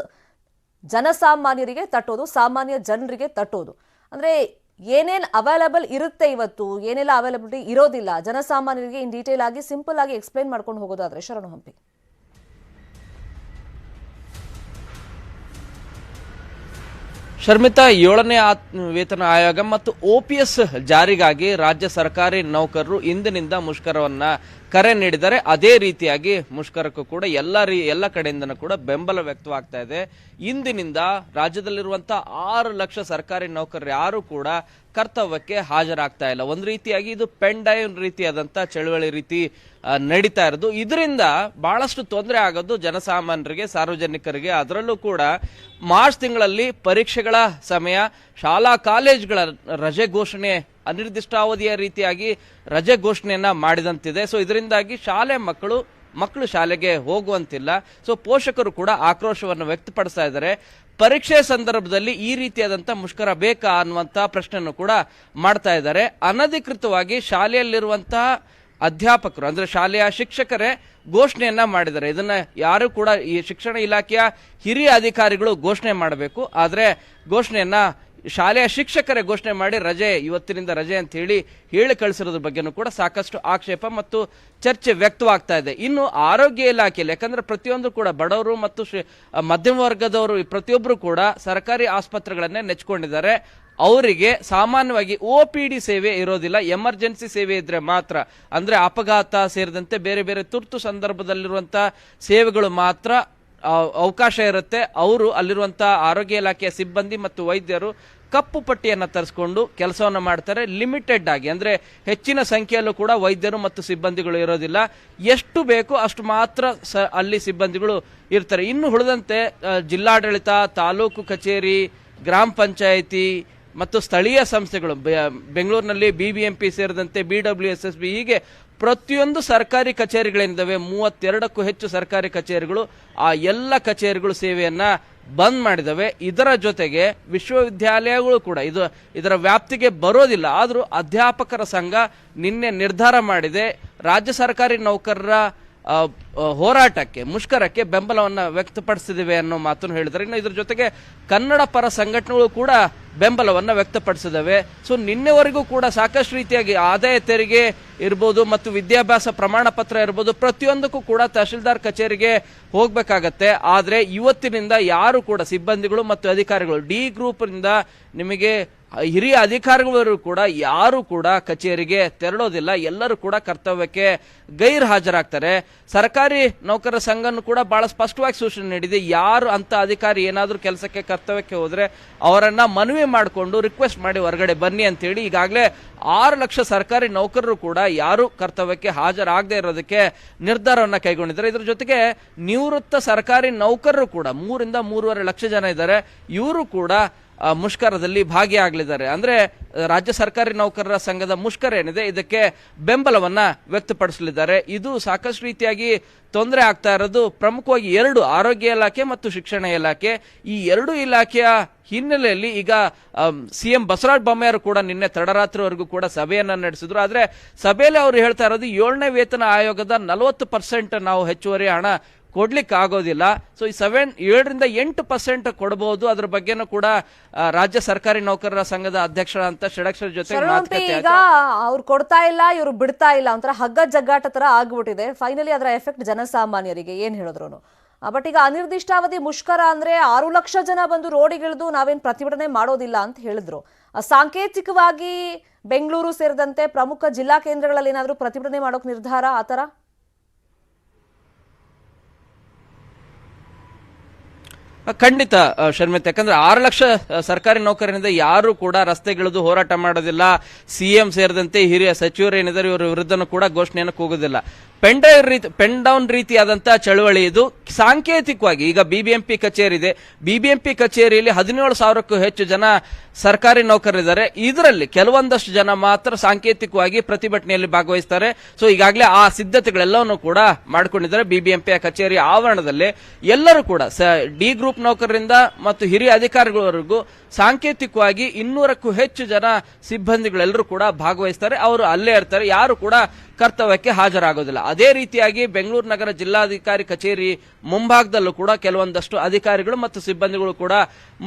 ಜನಸಾಮಾನ್ಯರಿಗೆ ತಟ್ಟೋದು, ಸಾಮಾನ್ಯ ಜನರಿಗೆ ತಟ್ಟೋದು. ಅಂದ್ರೆ ಏನೇನು ಅವೈಲಬಲ್ ಇರುತ್ತೆ ಇವತ್ತು, ಏನೆಲ್ಲ ಅವೈಲಬಿಲಿಟಿ ಇರೋದಿಲ್ಲ, ಜನಸಾಮಾನ್ಯರಿಗೆ ಇನ್ ಡೀಟೇಲ್ ಆಗಿ ಸಿಂಪಲ್ ಆಗಿ ಎಕ್ಸ್ಪ್ಲೈನ್ ಮಾಡ್ಕೊಂಡು ಹೋಗೋದಾದ್ರೆ ಶರಣು ಹಂಪಿ. ಶರ್ಮಿತಾ, 7ನೇ ವೇತನ ಆಯೋಗ ಮತ್ತು OPS ಜಾರಿಗಾಗಿ ರಾಜ್ಯ ಸರ್ಕಾರಿ ನೌಕರರು ಇಂದಿನಿಂದ ಮುಷ್ಕರವನ್ನ ಕರೆ ನೀಡಿದ್ದಾರೆ. ಅದೇ ರೀತಿಯಾಗಿ ಮುಷ್ಕರಕ್ಕೂ ಕೂಡ ಎಲ್ಲ ಕಡೆಯಿಂದನೂ ಕೂಡ ಬೆಂಬಲ ವ್ಯಕ್ತವಾಗ್ತಾ ಇದೆ. ಇಂದಿನಿಂದ ರಾಜ್ಯದಲ್ಲಿರುವಂತಹ 6 ಲಕ್ಷ ಸರ್ಕಾರಿ ನೌಕರರು ಯಾರು ಕೂಡ ಕರ್ತವ್ಯಕ್ಕೆ ಹಾಜರಾಗ್ತಾ ಇಲ್ಲ. ಒಂದು ರೀತಿಯಾಗಿ ಇದು ಪೆನ್ ಡ್ರೈವ್ ರೀತಿಯಾದಂತ ಚಳವಳಿ ರೀತಿ ನಡೀತಾ ಇರೋದು. ಇದರಿಂದ ಬಹಳಷ್ಟು ತೊಂದರೆ ಆಗೋದು ಜನಸಾಮಾನ್ಯರಿಗೆ, ಸಾರ್ವಜನಿಕರಿಗೆ. ಅದರಲ್ಲೂ ಕೂಡ ಮಾರ್ಚ್ ತಿಂಗಳಲ್ಲಿ ಪರೀಕ್ಷೆಗಳ ಸಮಯ, ಶಾಲಾ ಕಾಲೇಜುಗಳ ರಜೆ ಘೋಷಣೆ, ಅನಿರ್ದಿಷ್ಟಾವಧಿಯ ರೀತಿಯಾಗಿ ರಜೆ ಘೋಷಣೆಯನ್ನ ಮಾಡಿದಂತಿದೆ. ಸೊ ಇದರಿಂದಾಗಿ ಮಕ್ಕಳು ಶಾಲೆಗೆ ಹೋಗುವಂತಿಲ್ಲ. ಸೊ ಪೋಷಕರು ಕೂಡ ಆಕ್ರೋಶವನ್ನು ವ್ಯಕ್ತಪಡಿಸ್ತಾ ಇದ್ದಾರೆ. ಪರೀಕ್ಷೆ ಸಂದರ್ಭದಲ್ಲಿ ಈ ರೀತಿಯಾದಂತ ಮುಷ್ಕರ ಬೇಕಾ ಅನ್ನುವಂತ ಪ್ರಶ್ನೆಯನ್ನು ಕೂಡ ಮಾಡ್ತಾ ಇದ್ದಾರೆ. ಅನಧಿಕೃತವಾಗಿ ಶಾಲೆಯಲ್ಲಿರುವಂತಹ ಅಧ್ಯಾಪಕರು ಅಂದ್ರೆ ಶಾಲೆಯ ಶಿಕ್ಷಕರೇ ಘೋಷಣೆಯನ್ನ ಮಾಡಿದ್ದಾರೆ. ಇದನ್ನ ಯಾರು ಕೂಡ ಈ ಶಿಕ್ಷಣ ಇಲಾಖೆಯ ಹಿರಿಯ ಅಧಿಕಾರಿಗಳು ಘೋಷಣೆ ಮಾಡಬೇಕು. ಆದ್ರೆ ಘೋಷಣೆಯನ್ನ ಶಾಲೆಯ ಶಿಕ್ಷಕರೇ ಘೋಷಣೆ ಮಾಡಿ ಇವತ್ತಿನಿಂದ ರಜೆ ಅಂತ ಹೇಳಿ ಕಳಿಸಿರೋದ್ರ ಬಗ್ಗೆನೂ ಕೂಡ ಸಾಕಷ್ಟು ಆಕ್ಷೇಪ ಮತ್ತು ಚರ್ಚೆ ವ್ಯಕ್ತವಾಗ್ತಾ ಇದೆ. ಇನ್ನು ಆರೋಗ್ಯ ಇಲಾಖೆಯಲ್ಲಿ, ಯಾಕಂದ್ರೆ ಪ್ರತಿಯೊಂದು ಕೂಡ ಬಡವರು ಮತ್ತು ಮಧ್ಯಮ ವರ್ಗದವರು ಪ್ರತಿಯೊಬ್ಬರು ಕೂಡ ಸರ್ಕಾರಿ ಆಸ್ಪತ್ರೆಗಳನ್ನೇ ನೆಚ್ಕೊಂಡಿದ್ದಾರೆ. ಅವರಿಗೆ ಸಾಮಾನ್ಯವಾಗಿ OPD ಸೇವೆ ಇರೋದಿಲ್ಲ, ಎಮರ್ಜೆನ್ಸಿ ಸೇವೆ ಇದ್ರೆ ಮಾತ್ರ, ಅಂದ್ರೆ ಅಪಘಾತ ಸೇರಿದಂತೆ ಬೇರೆ ಬೇರೆ ತುರ್ತು ಸಂದರ್ಭದಲ್ಲಿರುವಂತಹ ಸೇವೆಗಳು ಮಾತ್ರ ಅವಕಾಶ ಇರುತ್ತೆ. ಅವರು ಅಲ್ಲಿರುವಂತಹ ಆರೋಗ್ಯ ಇಲಾಖೆಯ ಸಿಬ್ಬಂದಿ ಮತ್ತು ವೈದ್ಯರು ಕಪ್ಪು ಪಟ್ಟಿಯನ್ನು ತರಿಸ್ಕೊಂಡು ಕೆಲಸವನ್ನು ಮಾಡ್ತಾರೆ. ಲಿಮಿಟೆಡ್ ಆಗಿ, ಅಂದ್ರೆ ಹೆಚ್ಚಿನ ಸಂಖ್ಯೆಯಲ್ಲೂ ಕೂಡ ವೈದ್ಯರು ಮತ್ತು ಸಿಬ್ಬಂದಿಗಳು ಇರೋದಿಲ್ಲ. ಎಷ್ಟು ಬೇಕೋ ಅಷ್ಟು ಮಾತ್ರ ಅಲ್ಲಿ ಸಿಬ್ಬಂದಿಗಳು ಇರ್ತಾರೆ. ಇನ್ನು ಉಳಿದಂತೆ ಜಿಲ್ಲಾಡಳಿತ, ತಾಲೂಕು ಕಚೇರಿ, ಗ್ರಾಮ ಪಂಚಾಯಿತಿ ಮತ್ತು ಸ್ಥಳೀಯ ಸಂಸ್ಥೆಗಳು, ಬೆಂಗಳೂರಿನಲ್ಲಿ BBMP ಸೇರಿದಂತೆ BWSSB, ಹೀಗೆ ಪ್ರತಿಯೊಂದು ಸರ್ಕಾರಿ ಕಚೇರಿಗಳಿಂದವೆ 32ಕ್ಕೂ ಹೆಚ್ಚು ಸರ್ಕಾರಿ ಕಚೇರಿಗಳು, ಆ ಎಲ್ಲ ಕಚೇರಿಗಳು ಸೇವೆಯನ್ನ ಬಂದ್ ಮಾಡಿದವೆ. ಇದರ ಜೊತೆಗೆ ವಿಶ್ವವಿದ್ಯಾಲಯಗಳು ಕೂಡ ಇದರ ವ್ಯಾಪ್ತಿಗೆ ಬರೋದಿಲ್ಲ. ಆದರೂ ಅಧ್ಯಾಪಕರ ಸಂಘ ನಿನ್ನೆ ನಿರ್ಧಾರ ಮಾಡಿದೆ, ರಾಜ್ಯ ಸರ್ಕಾರಿ ನೌಕರರ ಹೋರಾಟಕ್ಕೆ, ಮುಷ್ಕರಕ್ಕೆ ಬೆಂಬಲವನ್ನ ವ್ಯಕ್ತಪಡಿಸಿದಿವೆ ಅನ್ನೋ ಮಾತನ್ನು ಹೇಳಿದ್ದಾರೆ. ಇನ್ನು ಇದ್ರ ಜೊತೆಗೆ ಕನ್ನಡ ಪರ ಸಂಘಟನೆಗಳು ಕೂಡ ಬೆಂಬಲವನ್ನ ವ್ಯಕ್ತಪಡಿಸಿದವೆ. ಸೊ ನಿನ್ನೆವರೆಗೂ ಕೂಡ ಸಾಕಷ್ಟು ರೀತಿಯಾಗಿ ಆದಾಯ ತೆರಿಗೆ ಇರ್ಬೋದು ಮತ್ತು ವಿದ್ಯಾಭ್ಯಾಸ ಪ್ರಮಾಣ ಪತ್ರ ಇರ್ಬೋದು, ಪ್ರತಿಯೊಂದಕ್ಕೂ ಕೂಡ ತಹಶೀಲ್ದಾರ್ ಕಚೇರಿಗೆ ಹೋಗ್ಬೇಕಾಗತ್ತೆ. ಆದ್ರೆ ಇವತ್ತಿನಿಂದ ಯಾರು ಕೂಡ ಸಿಬ್ಬಂದಿಗಳು ಮತ್ತು ಅಧಿಕಾರಿಗಳು, ಡಿ ಗ್ರೂಪ್ ನಿಂದ ನಿಮಗೆ ಹಿರಿಯ ಅಧಿಕಾರಿಗಳು ಕೂಡ ಯಾರು ಕೂಡ ಕಚೇರಿಗೆ ತೆರಳೋದಿಲ್ಲ. ಎಲ್ಲರೂ ಕೂಡ ಕರ್ತವ್ಯಕ್ಕೆ ಗೈರು ಹಾಜರಾಗ್ತಾರೆ. ಸರ್ಕಾರಿ ನೌಕರರ ಸಂಘನೂ ಕೂಡ ಬಹಳ ಸ್ಪಷ್ಟವಾಗಿ ಸೂಚನೆ ನೀಡಿದೆ, ಯಾರು ಅಂತ ಅಧಿಕಾರಿ ಏನಾದ್ರೂ ಕೆಲಸಕ್ಕೆ ಕರ್ತವ್ಯಕ್ಕೆ ಹೋದ್ರೆ ಅವರನ್ನ ಮನವಿ ಮಾಡಿಕೊಂಡು ರಿಕ್ವೆಸ್ಟ್ ಮಾಡಿ ಹೊರಗಡೆ ಬನ್ನಿ ಅಂತೇಳಿ ಈಗಾಗಲೇ 6 ಲಕ್ಷ ಸರ್ಕಾರಿ ನೌಕರರು ಕೂಡ ಯಾರು ಕರ್ತವ್ಯಕ್ಕೆ ಹಾಜರಾಗದೆ ಇರೋದಕ್ಕೆ ನಿರ್ಧಾರವನ್ನ ಕೈಗೊಂಡಿದ್ದಾರೆ. ಇದ್ರ ಜೊತೆಗೆ ನಿವೃತ್ತ ಸರ್ಕಾರಿ ನೌಕರರು ಕೂಡ 3 ರಿಂದ 3.5 ಲಕ್ಷ ಜನ ಇದ್ದಾರೆ. ಇವರು ಕೂಡ ಮುಷ್ಕರದಲ್ಲಿ ಭಾಗಿಯಾಗಲಿದ್ದಾರೆ. ಅಂದ್ರೆ ರಾಜ್ಯ ಸರ್ಕಾರಿ ನೌಕರರ ಸಂಘದ ಮುಷ್ಕರ ಏನಿದೆ ಇದಕ್ಕೆ ಬೆಂಬಲವನ್ನ ವ್ಯಕ್ತಪಡಿಸಲಿದ್ದಾರೆ. ಇದು ಸಾಕಷ್ಟು ರೀತಿಯಾಗಿ ತೊಂದರೆ ಆಗ್ತಾ ಇರೋದು ಪ್ರಮುಖವಾಗಿ 2 ಆರೋಗ್ಯ ಇಲಾಖೆ ಮತ್ತು ಶಿಕ್ಷಣ ಇಲಾಖೆ. ಈ 2 ಇಲಾಖೆಯ ಹಿನ್ನೆಲೆಯಲ್ಲಿ ಈಗ CM ಬಸವರಾಜ ಬೊಮ್ಮಾಯಿ ಕೂಡ ನಿನ್ನೆ ತಡರಾತ್ರಿವರೆಗೂ ಕೂಡ ಸಭೆಯನ್ನ ನಡೆಸಿದ್ರು. ಆದ್ರೆ ಸಭೆಯಲ್ಲಿ ಅವರು ಹೇಳ್ತಾ ಇರೋದು 7ನೇ ವೇತನ ಆಯೋಗದ 40% ನಾವು ಹೆಚ್ಚುವರಿ ಹಣ ಕೊಡ್ಲಿಕ್ಕೆ ಆಗೋದಿಲ್ಲ. ಸೊ ಈ 7ರಿಂದ 8% ಕೊಡಬಹುದು. ಅದ್ರ ಬಗ್ಗೆನೂ ಕೂಡ ರಾಜ್ಯ ಸರ್ಕಾರಿ ನೌಕರರ ಸಂಘದ ಅಧ್ಯಕ್ಷರಾದಂತ ಷಡಕ್ಷರ ಜೊತೆ ಈಗ ಅವ್ರು ಕೊಡ್ತಾ ಇಲ್ಲ, ಇವ್ರು ಬಿಡ್ತಾ ಇಲ್ಲ, ಒಂಥರ ಹಗ್ಗ ಜಗ್ಗಾಟ ತರ ಆಗ್ಬಿಟ್ಟಿದೆ. ಫೈನಲಿ ಅದರ ಎಫೆಕ್ಟ್ ಜನಸಾಮಾನ್ಯರಿಗೆ ಏನ್ ಹೇಳಿದ್ರು. ಬಟ್ ಈಗ ಅನಿರ್ದಿಷ್ಟಾವಧಿ ಮುಷ್ಕರ ಅಂದ್ರೆ 6 ಲಕ್ಷ ಜನ ಬಂದು ರೋಡಿಗಿಳಿದು ನಾವೇನ್ ಪ್ರತಿಭಟನೆ ಮಾಡೋದಿಲ್ಲ ಅಂತ ಹೇಳಿದ್ರು. ಸಾಂಕೇತಿಕವಾಗಿ ಬೆಂಗಳೂರು ಸೇರಿದಂತೆ ಪ್ರಮುಖ ಜಿಲ್ಲಾ ಕೇಂದ್ರಗಳಲ್ಲಿ ಏನಾದ್ರೂ ಪ್ರತಿಭಟನೆ ಮಾಡೋಕ್ ನಿರ್ಧಾರ ಆತರ? ಖಂಡಿತ ಶರ್ಮಿತ್, ಯಾಕಂದ್ರೆ 6 ಲಕ್ಷ ಸರ್ಕಾರಿ ನೌಕರರಿಂದ ಯಾರು ಕೂಡ ರಸ್ತೆಗಿಳಿದು ಹೋರಾಟ ಮಾಡೋದಿಲ್ಲ. CM ಸೇರಿದಂತೆ ಹಿರಿಯ ಸಚಿವರು ಏನಿದ್ದಾರೆ ಇವರ ವಿರುದ್ಧನೂ ಕೂಡ ಘೋಷಣೆಯನ್ನು ಕೂಗುದಿಲ್ಲ. ಪೆನ್ ಡೌನ್ ರೀತಿಯಾದಂತಹ ಚಳವಳಿ ಇದು. ಸಾಂಕೇತಿಕವಾಗಿ ಈಗ BBMP ಕಚೇರಿ ಇದೆ. BBMP ಕಚೇರಿಯಲ್ಲಿ 17,000ಕ್ಕೂ ಹೆಚ್ಚು ಜನ ಸರ್ಕಾರಿ ನೌಕರರಿದ್ದಾರೆ. ಇದರಲ್ಲಿ ಕೆಲವೊಂದಷ್ಟು ಜನ ಮಾತ್ರ ಸಾಂಕೇತಿಕವಾಗಿ ಪ್ರತಿಭಟನೆಯಲ್ಲಿ ಭಾಗವಹಿಸ್ತಾರೆ. ಸೊ ಈಗಾಗಲೇ ಆ ಸಿದ್ಧತೆಗಳೆಲ್ಲವನ್ನೂ ಕೂಡ ಮಾಡ್ಕೊಂಡಿದ್ದಾರೆ. BBMP ಕಚೇರಿ ಆವರಣದಲ್ಲಿ ಎಲ್ಲರೂ ಕೂಡ ಡಿ ಗ್ರೂಪ್ ನೌಕರರಿಂದ ಮತ್ತು ಹಿರಿಯ ಅಧಿಕಾರಿಗಳವರೆಗೂ ಸಾಂಕೇತಿಕವಾಗಿ 200ಕ್ಕೂ ಹೆಚ್ಚು ಜನ ಸಿಬ್ಬಂದಿಗಳೆಲ್ಲರೂ ಕೂಡ ಭಾಗವಹಿಸ್ತಾರೆ. ಅವರು ಅಲ್ಲೇ ಇರ್ತಾರೆ, ಯಾರು ಕೂಡ ಕರ್ತವ್ಯಕ್ಕೆ ಹಾಜರಾಗೋದಿಲ್ಲ. ಅದೇ ರೀತಿಯಾಗಿ ಬೆಂಗಳೂರು ನಗರ ಜಿಲ್ಲಾಧಿಕಾರಿ ಕಚೇರಿ ಮುಂಭಾಗದಲ್ಲೂ ಕೂಡ ಕೆಲವೊಂದಷ್ಟು ಅಧಿಕಾರಿಗಳು ಮತ್ತು ಸಿಬ್ಬಂದಿಗಳು ಕೂಡ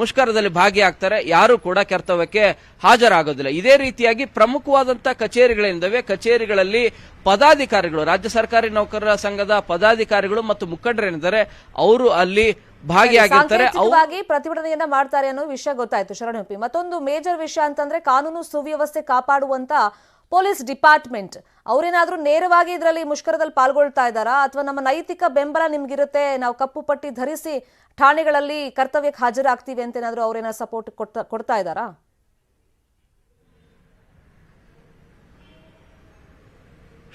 ಮುಷ್ಕರದಲ್ಲಿ ಭಾಗಿಯಾಗ್ತಾರೆ, ಯಾರು ಕೂಡ ಕರ್ತವ್ಯಕ್ಕೆ ಹಾಜರಾಗೋದಿಲ್ಲ. ಇದೇ ರೀತಿಯಾಗಿ ಪ್ರಮುಖವಾದಂತಹ ಕಚೇರಿಗಳಿಂದವೆ. ಕಚೇರಿಗಳಲ್ಲಿ ಪದಾಧಿಕಾರಿಗಳು, ರಾಜ್ಯ ಸರ್ಕಾರಿ ನೌಕರರ ಸಂಘದ ಪದಾಧಿಕಾರಿಗಳು ಮತ್ತು ಮುಖಂಡರೇನಿದ್ದಾರೆ ಅವರು ಅಲ್ಲಿ ಭಾಗಿಯಾಗಿರ್ತಾರೆ. ಪ್ರತಿಭಟನೆಯನ್ನ ಮಾಡ್ತಾರೆ ಅನ್ನೋ ವಿಷಯ ಗೊತ್ತಾಯ್ತು ಶರಣ್. ಮತ್ತೊಂದು ಮೇಜರ್ ವಿಷಯ ಅಂತಂದ್ರೆ ಕಾನೂನು ಸುವ್ಯವಸ್ಥೆ ಕಾಪಾಡುವಂತ ಪೊಲೀಸ್ ಡಿಪಾರ್ಟ್ಮೆಂಟ್ ಅವರೇನಾದ್ರೂ ನೇರವಾಗಿ ಇದರಲ್ಲಿ ಮುಷ್ಕರದಲ್ಲಿ ಪಾಲ್ಗೊಳ್ತಾ ಇದ್ದಾರಾ, ಅಥವಾ ನಮ್ಮ ನೈತಿಕ ಬೆಂಬಲ ನಿಮ್ಗಿರುತ್ತೆ, ನಾವು ಕಪ್ಪು ಪಟ್ಟಿ ಧರಿಸಿ ಠಾಣೆಗಳಲ್ಲಿ ಕರ್ತವ್ಯಕ್ಕೆ ಹಾಜರಾಗ್ತೀವಿ ಅಂತ ಏನಾದ್ರೂ ಅವ್ರೇನಾದ್ರು ಸಪೋರ್ಟ್ ಕೊಡ್ತಾ ಇದ್ದಾರಾ?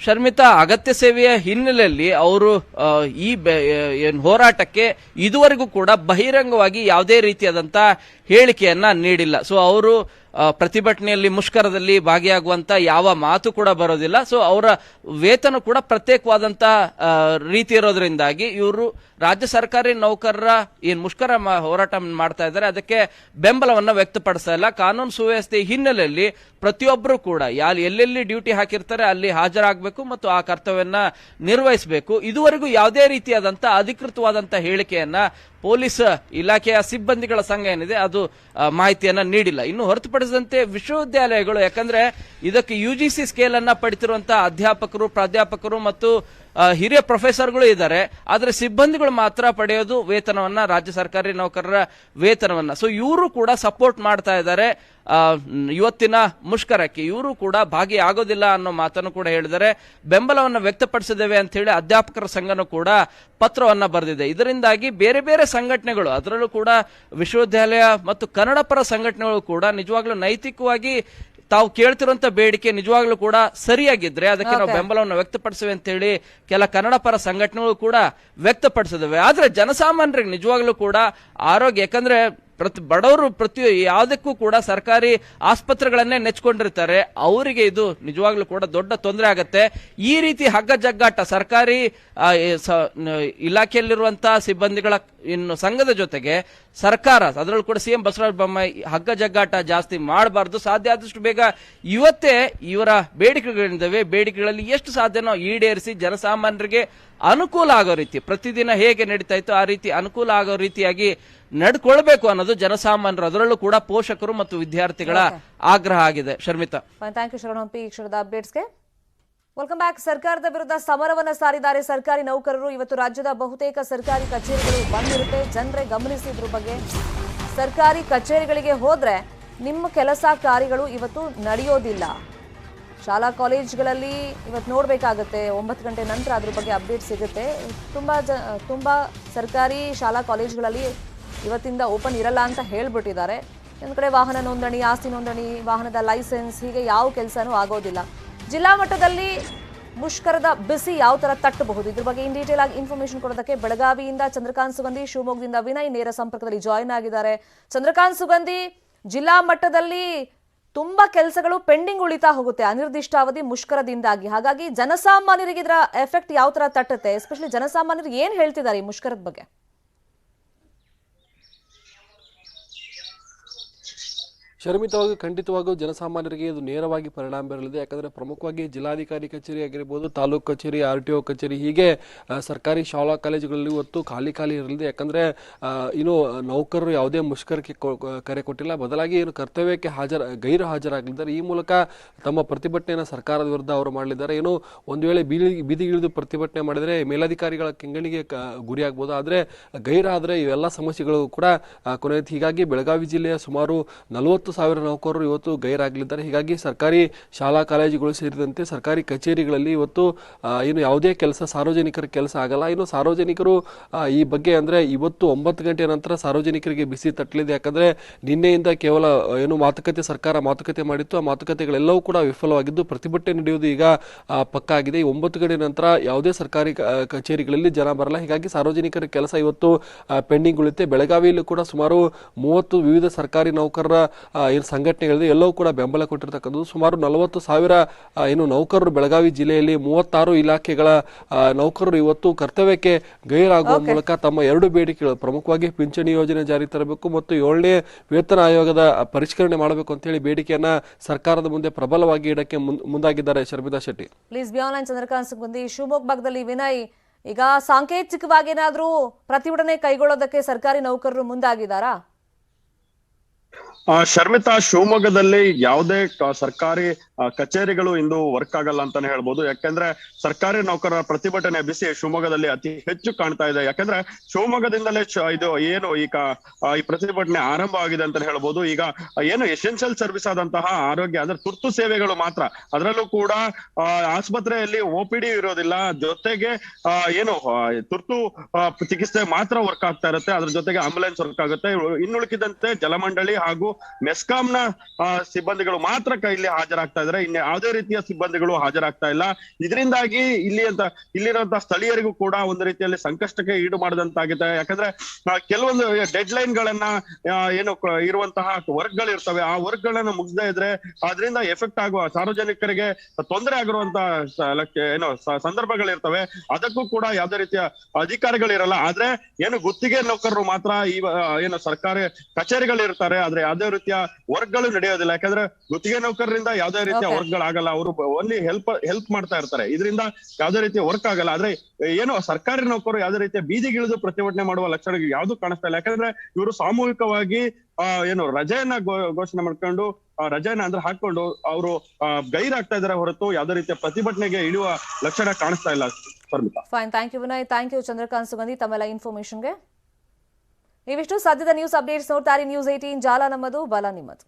ಶರ್ಮಿತಾ, ಅಗತ್ಯ ಸೇವೆಯ ಹಿನ್ನೆಲೆಯಲ್ಲಿ ಅವರು ಈ ಹೋರಾಟಕ್ಕೆ ಇದುವರೆಗೂ ಕೂಡ ಬಹಿರಂಗವಾಗಿ ಯಾವುದೇ ರೀತಿಯಾದಂತ ಹೇಳಿಕೆಯನ್ನ ನೀಡಿಲ್ಲ. ಸೊ ಅವರು ಪ್ರತಿಭಟನೆಯಲ್ಲಿ ಮುಷ್ಕರದಲ್ಲಿ ಭಾಗಿಯಾಗುವಂತ ಯಾವ ಮಾತು ಕೂಡ ಬರೋದಿಲ್ಲ. ಸೊ ಅವರ ವೇತನ ಕೂಡ ಪ್ರತ್ಯೇಕವಾದಂತ ರೀತಿ ಇರೋದ್ರಿಂದಾಗಿ ಇವರು ರಾಜ್ಯ ಸರ್ಕಾರಿ ನೌಕರರ ಏನ್ ಮುಷ್ಕರ ಹೋರಾಟ ಮಾಡ್ತಾ ಇದ್ದಾರೆ ಅದಕ್ಕೆ ಬೆಂಬಲವನ್ನ ವ್ಯಕ್ತಪಡಿಸ್ತಾ ಇಲ್ಲ. ಕಾನೂನು ಸುವ್ಯವಸ್ಥೆ ಹಿನ್ನೆಲೆಯಲ್ಲಿ ಪ್ರತಿಯೊಬ್ಬರು ಕೂಡ ಎಲ್ಲೆಲ್ಲಿ ಡ್ಯೂಟಿ ಹಾಕಿರ್ತಾರೆ ಅಲ್ಲಿ ಹಾಜರಾಗಬೇಕು ಮತ್ತು ಆ ಕರ್ತವ್ಯವನ್ನ ನಿರ್ವಹಿಸಬೇಕು. ಇದುವರೆಗೂ ಯಾವುದೇ ರೀತಿಯಾದಂತ ಅಧಿಕೃತವಾದಂತ ಹೇಳಿಕೆಯನ್ನ ಪೊಲೀಸ್ ಇಲಾಖೆಯ ಸಿಬ್ಬಂದಿಗಳ ಸಂಘ ಏನಿದೆ ಅದು ಮಾಹಿತಿಯನ್ನ ನೀಡಿಲ್ಲ. ಇನ್ನು ಹೊರತುಪಡಿಸಿದಂತೆ ವಿಶ್ವವಿದ್ಯಾಲಯಗಳು, ಯಾಕಂದ್ರೆ ಇದಕ್ಕೆ UGC ಸ್ಕೇಲ್ ಅನ್ನ ಪಡಿತಿರುವಂತಹ ಅಧ್ಯಾಪಕರು, ಪ್ರಾಧ್ಯಾಪಕರು ಮತ್ತು ಹಿರಿಯ ಪ್ರೊಫೆಸರ್ಗಳು ಇದ್ದಾರೆ. ಆದ್ರೆ ಸಿಬ್ಬಂದಿಗಳು ಮಾತ್ರ ಪಡೆಯೋದು ವೇತನವನ್ನ, ರಾಜ್ಯ ಸರ್ಕಾರಿ ನೌಕರರ ವೇತನವನ್ನ. ಸೊ ಇವರು ಕೂಡ ಸಪೋರ್ಟ್ ಮಾಡ್ತಾ ಇದ್ದಾರೆ ಇವತ್ತಿನ ಮುಷ್ಕರಕ್ಕೆ. ಇವರು ಕೂಡ ಭಾಗಿಯಾಗೋದಿಲ್ಲ ಅನ್ನೋ ಮಾತನ್ನು ಕೂಡ ಹೇಳಿದರೆ, ಬೆಂಬಲವನ್ನು ವ್ಯಕ್ತಪಡಿಸಿದ್ದೇವೆ ಅಂತ ಹೇಳಿ ಅಧ್ಯಾಪಕರ ಸಂಘನೂ ಕೂಡ ಪತ್ರವನ್ನ ಬರೆದಿದೆ. ಇದರಿಂದಾಗಿ ಬೇರೆ ಬೇರೆ ಸಂಘಟನೆಗಳು, ಅದರಲ್ಲೂ ಕೂಡ ವಿಶ್ವವಿದ್ಯಾಲಯ ಮತ್ತು ಕನ್ನಡ ಪರ ಸಂಘಟನೆಗಳು ಕೂಡ ನಿಜವಾಗ್ಲೂ ನೈತಿಕವಾಗಿ ತಾವು ಕೇಳ್ತಿರುವಂತ ಬೇಡಿಕೆ ನಿಜವಾಗ್ಲೂ ಕೂಡ ಸರಿಯಾಗಿದ್ರೆ ಅದಕ್ಕೆ ನಾವು ಬೆಂಬಲವನ್ನು ವ್ಯಕ್ತಪಡಿಸುವೆ ಅಂತ ಹೇಳಿ ಕೆಲ ಕನ್ನಡ ಪರ ಸಂಘಟನೆಗಳು ಕೂಡ ವ್ಯಕ್ತಪಡಿಸಿದವೆ. ಆದ್ರೆ ಜನಸಾಮಾನ್ಯರಿಗೆ ನಿಜವಾಗ್ಲೂ ಕೂಡ ಆರೋಗ್ಯ, ಯಾಕಂದ್ರೆ ಬಡವರು ಯಾವುದಕ್ಕೂ ಕೂಡ ಸರ್ಕಾರಿ ಆಸ್ಪತ್ರೆಗಳನ್ನೇ ನೆಚ್ಕೊಂಡಿರ್ತಾರೆ, ಅವರಿಗೆ ಇದು ನಿಜವಾಗ್ಲೂ ಕೂಡ ದೊಡ್ಡ ತೊಂದರೆ ಆಗತ್ತೆ. ಈ ರೀತಿ ಹಗ್ಗ ಜಗ್ಗಾಟ ಸರ್ಕಾರಿ ಇಲಾಖೆಯಲ್ಲಿರುವಂತಹ ಸಿಬ್ಬಂದಿಗಳ ಇನ್ನು ಸಂಘದ ಜೊತೆಗೆ ಸರ್ಕಾರ, ಅದರಲ್ಲೂ ಕೂಡ CM ಬಸವರಾಜ ಬೊಮ್ಮಾಯಿ ಹಗ್ಗ ಜಗ್ಗಾಟ ಜಾಸ್ತಿ ಮಾಡಬಾರ್ದು. ಸಾಧ್ಯ ಆದಷ್ಟು ಬೇಗ ಇವತ್ತೇ ಇವರ ಬೇಡಿಕೆಗಳಿದ್ದಾವೆ, ಬೇಡಿಕೆಗಳಲ್ಲಿ ಎಷ್ಟು ಸಾಧ್ಯನೋ ಈಡೇರಿಸಿ ಜನಸಾಮಾನ್ಯರಿಗೆ ಅನುಕೂಲ ಆಗೋ ರೀತಿ, ಪ್ರತಿದಿನ ಹೇಗೆ ನಡೀತಾ ಇತ್ತು ಆ ರೀತಿ ಅನುಕೂಲ ಆಗೋ ರೀತಿಯಾಗಿ ನಡ್ಕೊಳ್ಬೇಕು ಅನ್ನೋದು ಜನಸಾಮಾನ್ಯರು, ಅದರಲ್ಲೂ ಕೂಡ ಪೋಷಕರು ಮತ್ತು ವಿದ್ಯಾರ್ಥಿಗಳ ಆಗ್ರಹ ಆಗಿದೆ. Sharmita, thank you Sharan Hampi. ಈ ಕ್ಷಣದ ಅಪ್ಡೇಟ್ಸ್ಗೆ ವೆಲ್ಕಮ್ ಬ್ಯಾಕ್. ಸರ್ಕಾರದ ವಿರುದ್ಧ ಸಮರವನ್ನ ಸಾರಿದ್ದಾರೆ ಸರ್ಕಾರಿ ನೌಕರರು. ಇವತ್ತು ರಾಜ್ಯದ ಬಹುತೇಕ ಸರ್ಕಾರಿ ಕಚೇರಿಗಳು ಬಂದಿರುತ್ತೆ. ಜನರೇ ಗಮನಿಸಿ ಇದ್ರ ಬಗ್ಗೆ. ಸರ್ಕಾರಿ ಕಚೇರಿಗಳಿಗೆ ಹೋದ್ರೆ ನಿಮ್ಮ ಕೆಲಸ ಕಾರ್ಯಗಳು ಇವತ್ತು ನಡೆಯೋದಿಲ್ಲ. ಶಾಲಾ ಕಾಲೇಜ್ಗಳಲ್ಲಿ ಇವತ್ತು ನೋಡಬೇಕಾಗುತ್ತೆ, 9 ಗಂಟೆ ನಂತರ ಅದ್ರ ಬಗ್ಗೆ ಅಪ್ಡೇಟ್ ಸಿಗುತ್ತೆ. ತುಂಬ ಸರ್ಕಾರಿ ಶಾಲಾ ಕಾಲೇಜ್ಗಳಲ್ಲಿ ಇವತ್ತಿಂದ ಓಪನ್ ಇರಲ್ಲ ಅಂತ ಹೇಳ್ಬಿಟ್ಟಿದ್ದಾರೆ. ಒಂದು ಕಡೆ ವಾಹನ ನೋಂದಣಿ, ಆಸ್ತಿ ನೋಂದಣಿ, ವಾಹನದ ಲೈಸೆನ್ಸ್, ಹೀಗೆ ಯಾವ ಕೆಲಸನೂ ಆಗೋದಿಲ್ಲ. ಜಿಲ್ಲಾ ಮಟ್ಟದಲ್ಲಿ ಮುಷ್ಕರದ ಬಿಸಿ ಯಾವ ತರ ತಟ್ಟಬಹುದು, ಇದ್ರ ಬಗ್ಗೆ ಇನ್ ಡೀಟೇಲ್ ಆಗಿ ಇನ್ಫಾರ್ಮೇಶನ್ ಕೊಡೋದಕ್ಕೆ ಬೆಳಗಾವಿಯಿಂದ ಚಂದ್ರಕಾಂತ್ ಸುಗಂಧಿ, ಶಿವಮೊಗ್ಗದಿಂದ ವಿನಯ್ ನೇರ ಸಂಪರ್ಕದಲ್ಲಿ ಜಾಯಿನ್ ಆಗಿದ್ದಾರೆ. ಚಂದ್ರಕಾಂತ್ ಸುಗಂಧಿ, ಜಿಲ್ಲಾ ಮಟ್ಟದಲ್ಲಿ ತುಂಬಾ ಕೆಲಸಗಳು ಪೆಂಡಿಂಗ್ ಉಳಿತಾ ಹೋಗುತ್ತೆ ಅನಿರ್ದಿಷ್ಟಾವಧಿ ಮುಷ್ಕರದಿಂದಾಗಿ. ಹಾಗಾಗಿ ಜನಸಾಮಾನ್ಯರಿಗೆ ಇದರ ಎಫೆಕ್ಟ್ ಯಾವ ತರ ತಟ್ಟುತ್ತೆ, ಎಸ್ಪೆಷಲಿ ಜನಸಾಮಾನ್ಯರು ಏನ್ ಹೇಳ್ತಿದ್ದಾರೆ ಈ ಮುಷ್ಕರದ ಬಗ್ಗೆ? ಶರ್ಮಿತವಾಗಿ ಖಂಡಿತವಾಗೂ ಜನಸಾಮಾನ್ಯರಿಗೆ ಇದು ನೇರವಾಗಿ ಪರಿಣಾಮ ಬೀರಲಿದೆ. ಯಾಕಂದರೆ ಪ್ರಮುಖವಾಗಿ ಜಿಲ್ಲಾಧಿಕಾರಿ ಕಚೇರಿ ಆಗಿರ್ಬೋದು, ತಾಲೂಕು ಕಚೇರಿ, RTO ಕಚೇರಿ, ಹೀಗೆ ಸರ್ಕಾರಿ ಶಾಲಾ ಕಾಲೇಜುಗಳಲ್ಲಿ ಇವತ್ತು ಖಾಲಿ ಇರಲಿದೆ. ಯಾಕಂದರೆ ಇನ್ನು ನೌಕರರು ಯಾವುದೇ ಮುಷ್ಕರಕ್ಕೆ ಕರೆ ಕೊಟ್ಟಿಲ್ಲ, ಬದಲಾಗಿ ಏನು ಕರ್ತವ್ಯಕ್ಕೆ ಗೈರು ಹಾಜರಾಗಲಿದ್ದಾರೆ. ಈ ಮೂಲಕ ತಮ್ಮ ಪ್ರತಿಭಟನೆಯನ್ನು ಸರ್ಕಾರದ ವಿರುದ್ಧ ಅವರು ಮಾಡಲಿದ್ದಾರೆ. ಏನು ಒಂದು ವೇಳೆ ಬೀದಿಗಿಳಿದು ಪ್ರತಿಭಟನೆ ಮಾಡಿದರೆ ಮೇಲಧಿಕಾರಿಗಳ ಕೆಂಗಣಿಗೆ ಗುರಿಯಾಗ್ಬೋದು, ಆದರೆ ಗೈರಾದರೆ ಇವೆಲ್ಲ ಸಮಸ್ಯೆಗಳು ಕೂಡ ಕೊನೆಯುತ್ತೆ. ಹೀಗಾಗಿ ಬೆಳಗಾವಿ ಜಿಲ್ಲೆಯ ಸುಮಾರು 40,000 ನೌಕರರು ಇವತ್ತು ಗೈರಾಗಲಿದ್ದಾರೆ. ಹೀಗಾಗಿ ಸರ್ಕಾರಿ ಶಾಲಾ ಕಾಲೇಜುಗಳು ಸೇರಿದಂತೆ ಸರ್ಕಾರಿ ಕಚೇರಿಗಳಲ್ಲಿ ಇವತ್ತು ಏನು ಯಾವುದೇ ಕೆಲಸ, ಸಾರ್ವಜನಿಕರ ಕೆಲಸ ಆಗಲ್ಲ. ಇನ್ನು ಸಾರ್ವಜನಿಕರು ಈ ಬಗ್ಗೆ ಅಂದರೆ ಇವತ್ತು 9 ಗಂಟೆ ನಂತರ ಸಾರ್ವಜನಿಕರಿಗೆ ಬಿಸಿ ತಟ್ಟಲಿದೆ. ಯಾಕಂದರೆ ನಿನ್ನೆಯಿಂದ ಕೇವಲ ಏನು ಸರ್ಕಾರ ಮಾತುಕತೆ ಮಾಡಿತ್ತು, ಆ ಮಾತುಕತೆಗಳೆಲ್ಲವೂ ಕೂಡ ವಿಫಲವಾಗಿದ್ದು ಪ್ರತಿಭಟನೆ ನಡೆಯುವುದು ಈಗ ಪಕ್ಕಾ ಆಗಿದೆ. 9 ಗಂಟೆ ನಂತರ ಯಾವುದೇ ಸರ್ಕಾರಿ ಕಚೇರಿಗಳಲ್ಲಿ ಜನ ಬರಲ್ಲ. ಹೀಗಾಗಿ ಸಾರ್ವಜನಿಕರ ಕೆಲಸ ಇವತ್ತು ಪೆಂಡಿಂಗ್ ಉಳಿಯುತ್ತೆ. ಬೆಳಗಾವಿಯಲ್ಲೂ ಕೂಡ ಸುಮಾರು 30 ವಿವಿಧ ಸರ್ಕಾರಿ ನೌಕರರ ಏನು ಸಂಘಟನೆಗಳಿದೆ, ಎಲ್ಲವೂ ಕೂಡ ಬೆಂಬಲ ಕೊಟ್ಟಿರ್ತಕ್ಕಂಥದ್ದು. ಸುಮಾರು 40,000 ಏನು ನೌಕರರು ಬೆಳಗಾವಿ ಜಿಲ್ಲೆಯಲ್ಲಿ 36 ಇಲಾಖೆಗಳ ನೌಕರರು ಇವತ್ತು ಕರ್ತವ್ಯಕ್ಕೆ ಗೈರಾಗುವ ಮೂಲಕ ತಮ್ಮ 2 ಬೇಡಿಕೆಗಳು, ಪ್ರಮುಖವಾಗಿ ಪಿಂಚಣಿ ಯೋಜನೆ ಜಾರಿ ತರಬೇಕು ಮತ್ತು 7ನೇ ವೇತನ ಆಯೋಗದ ಪರಿಷ್ಕರಣೆ ಮಾಡಬೇಕು ಅಂತ ಹೇಳಿ ಬೇಡಿಕೆಯನ್ನ ಸರ್ಕಾರದ ಮುಂದೆ ಪ್ರಬಲವಾಗಿ ಇಡಕ್ಕೆ ಮುಂದಾಗಿದ್ದಾರೆ. Sharmita Shetty. Please be online. Chandrakant Sugandhi, Shivamogga ಭಾಗದಲ್ಲಿ ವಿನಯ್, ಈಗ ಸಾಂಕೇತಿಕವಾಗಿ ಏನಾದ್ರೂ ಪ್ರತಿಭಟನೆ ಕೈಗೊಳ್ಳೋದಕ್ಕೆ ಸರ್ಕಾರಿ ನೌಕರರು ಮುಂದಾಗಿದ್ದಾರಾ? ಶರ್ಮಿತಾ, ಶಿವಮೊಗ್ಗದಲ್ಲಿ ಯಾವುದೇ ಸರ್ಕಾರಿ ಕಚೇರಿಗಳು ಇಂದು ವರ್ಕ್ ಆಗಲ್ಲ ಅಂತಾನೆ ಹೇಳ್ಬೋದು. ಯಾಕೆಂದ್ರೆ ಸರ್ಕಾರಿ ನೌಕರರ ಪ್ರತಿಭಟನೆ ಬಿಸಿ ಶಿವಮೊಗ್ಗದಲ್ಲಿ ಅತಿ ಹೆಚ್ಚು ಕಾಣ್ತಾ ಇದೆ. ಯಾಕಂದ್ರೆ ಶಿವಮೊಗ್ಗದಿಂದಲೇ ಇದು ಏನು ಈಗ ಈ ಪ್ರತಿಭಟನೆ ಆರಂಭ ಆಗಿದೆ ಅಂತಾನೆ ಹೇಳ್ಬೋದು. ಈಗ ಏನು ಎಸೆನ್ಷಿಯಲ್ ಸರ್ವಿಸ್ ಆದಂತಹ ಆರೋಗ್ಯ ಅಂದ್ರೆ ತುರ್ತು ಸೇವೆಗಳು ಮಾತ್ರ, ಅದರಲ್ಲೂ ಕೂಡ ಆಸ್ಪತ್ರೆಯಲ್ಲಿ OPD ಇರೋದಿಲ್ಲ, ಜೊತೆಗೆ ಏನು ತುರ್ತು ಚಿಕಿತ್ಸೆ ಮಾತ್ರ ವರ್ಕ್ ಆಗ್ತಾ ಇರುತ್ತೆ. ಅದ್ರ ಜೊತೆಗೆ ಆಂಬುಲೆನ್ಸ್ ವರ್ಕ್ ಆಗುತ್ತೆ. ಇನ್ನುಳಿದಂತೆ ಜಲಮಂಡಳಿ ಹಾಗೂ ಮೆಸ್ಕಾಂನ ಸಿಬ್ಬಂದಿಗಳು ಮಾತ್ರ ಇಲ್ಲಿ ಹಾಜರಾಗ್ತಾ ಇದ್ದಾರೆ. ಇನ್ನು ಯಾವುದೇ ರೀತಿಯ ಸಿಬ್ಬಂದಿಗಳು ಹಾಜರಾಗ್ತಾ ಇಲ್ಲ. ಇದರಿಂದಾಗಿ ಇಲ್ಲಿರುವಂತಹ ಸ್ಥಳೀಯರಿಗೂ ಕೂಡ ಒಂದು ರೀತಿಯಲ್ಲಿ ಸಂಕಷ್ಟಕ್ಕೆ ಈಡು ಮಾಡಿದಂತಾಗಿದೆ. ಯಾಕಂದ್ರೆ ಕೆಲವೊಂದು ಡೆಡ್ ಲೈನ್ ಗಳನ್ನ ಏನು ಇರುವಂತಹ ವರ್ಕ್ ಗಳಿರ್ತವೆ, ಆ ವರ್ಕ್ ಗಳನ್ನ ಮುಗಿಸದೇ ಇದ್ರೆ ಅದರಿಂದ ಎಫೆಕ್ಟ್ ಆಗುವ, ಸಾರ್ವಜನಿಕರಿಗೆ ತೊಂದರೆ ಆಗಿರುವಂತಹ ಏನು ಸಂದರ್ಭಗಳಿರ್ತವೆ. ಅದಕ್ಕೂ ಕೂಡ ಯಾವುದೇ ರೀತಿಯ ಅಧಿಕಾರಿಗಳಿರಲ್ಲ. ಆದ್ರೆ ಏನು ಗುತ್ತಿಗೆ ನೌಕರರು ಮಾತ್ರ ಈ ಏನು ಸರ್ಕಾರಿ ಕಚೇರಿಗಳಿರ್ತಾರೆ, ಆದ್ರೆ ಯಾವುದೇ ರೀತಿಯ ವರ್ಕ್ ಗಳು ನಡೆಯೋದಿಲ್ಲ. ಯಾಕಂದ್ರೆ ಗುತ್ತಿಗೆ ನೌಕರರಿಂದ ಯಾವುದೇ ರೀತಿಯ ವರ್ಕ್ ಗಳಾಗಲ್ಲ. ಅವರು ಓನ್ಲಿ ಹೆಲ್ಪ್ ಮಾಡ್ತಾ ಇರ್ತಾರೆ. ಇದರಿಂದ ಯಾವುದೇ ರೀತಿಯ ವರ್ಕ್ ಆಗಲ್ಲ. ಆದ್ರೆ ಏನು ಸರ್ಕಾರಿ ನೌಕರರು ಯಾವುದೇ ರೀತಿಯ ಬೀದಿಗಿಳಿದು ಪ್ರತಿಭಟನೆ ಮಾಡುವ ಲಕ್ಷಣ ಯಾವ್ದು ಕಾಣಿಸ್ತಾ ಇಲ್ಲ. ಯಾಕಂದ್ರೆ ಇವರು ಸಾಮೂಹಿಕವಾಗಿ ಏನು ರಜೆಯನ್ನ ಘೋಷಣೆ ಮಾಡ್ಕೊಂಡು ರಜೆಯನ್ನ ಅಂದ್ರೆ ಹಾಕೊಂಡು ಅವರು ಗೈರಾಗ್ತಾ ಇದಾರೆ ಹೊರತು ಯಾವುದೇ ರೀತಿಯ ಪ್ರತಿಭಟನೆಗೆ ಇಳಿಯುವ ಲಕ್ಷಣ ಕಾಣಿಸ್ತಾ ಇಲ್ಲ. Fine, thank you Vinay, thank you Chandrakant Sugandhi ತಮ್ಮೆಲ್ಲ ಇನ್ಫಾರ್ಮೇಶನ್ಗೆ. ಇವಿಷ್ಟು ಸದ್ಯದ ನ್ಯೂಸ್ ಅಪ್ಡೇಟ್ಸ್ ನೋಡ್ತಾರೆ ನ್ಯೂಸ್ 18 ಜಾಲ ನಮ್ಮದು, ಬಲ ನಿಮ್ಮದು.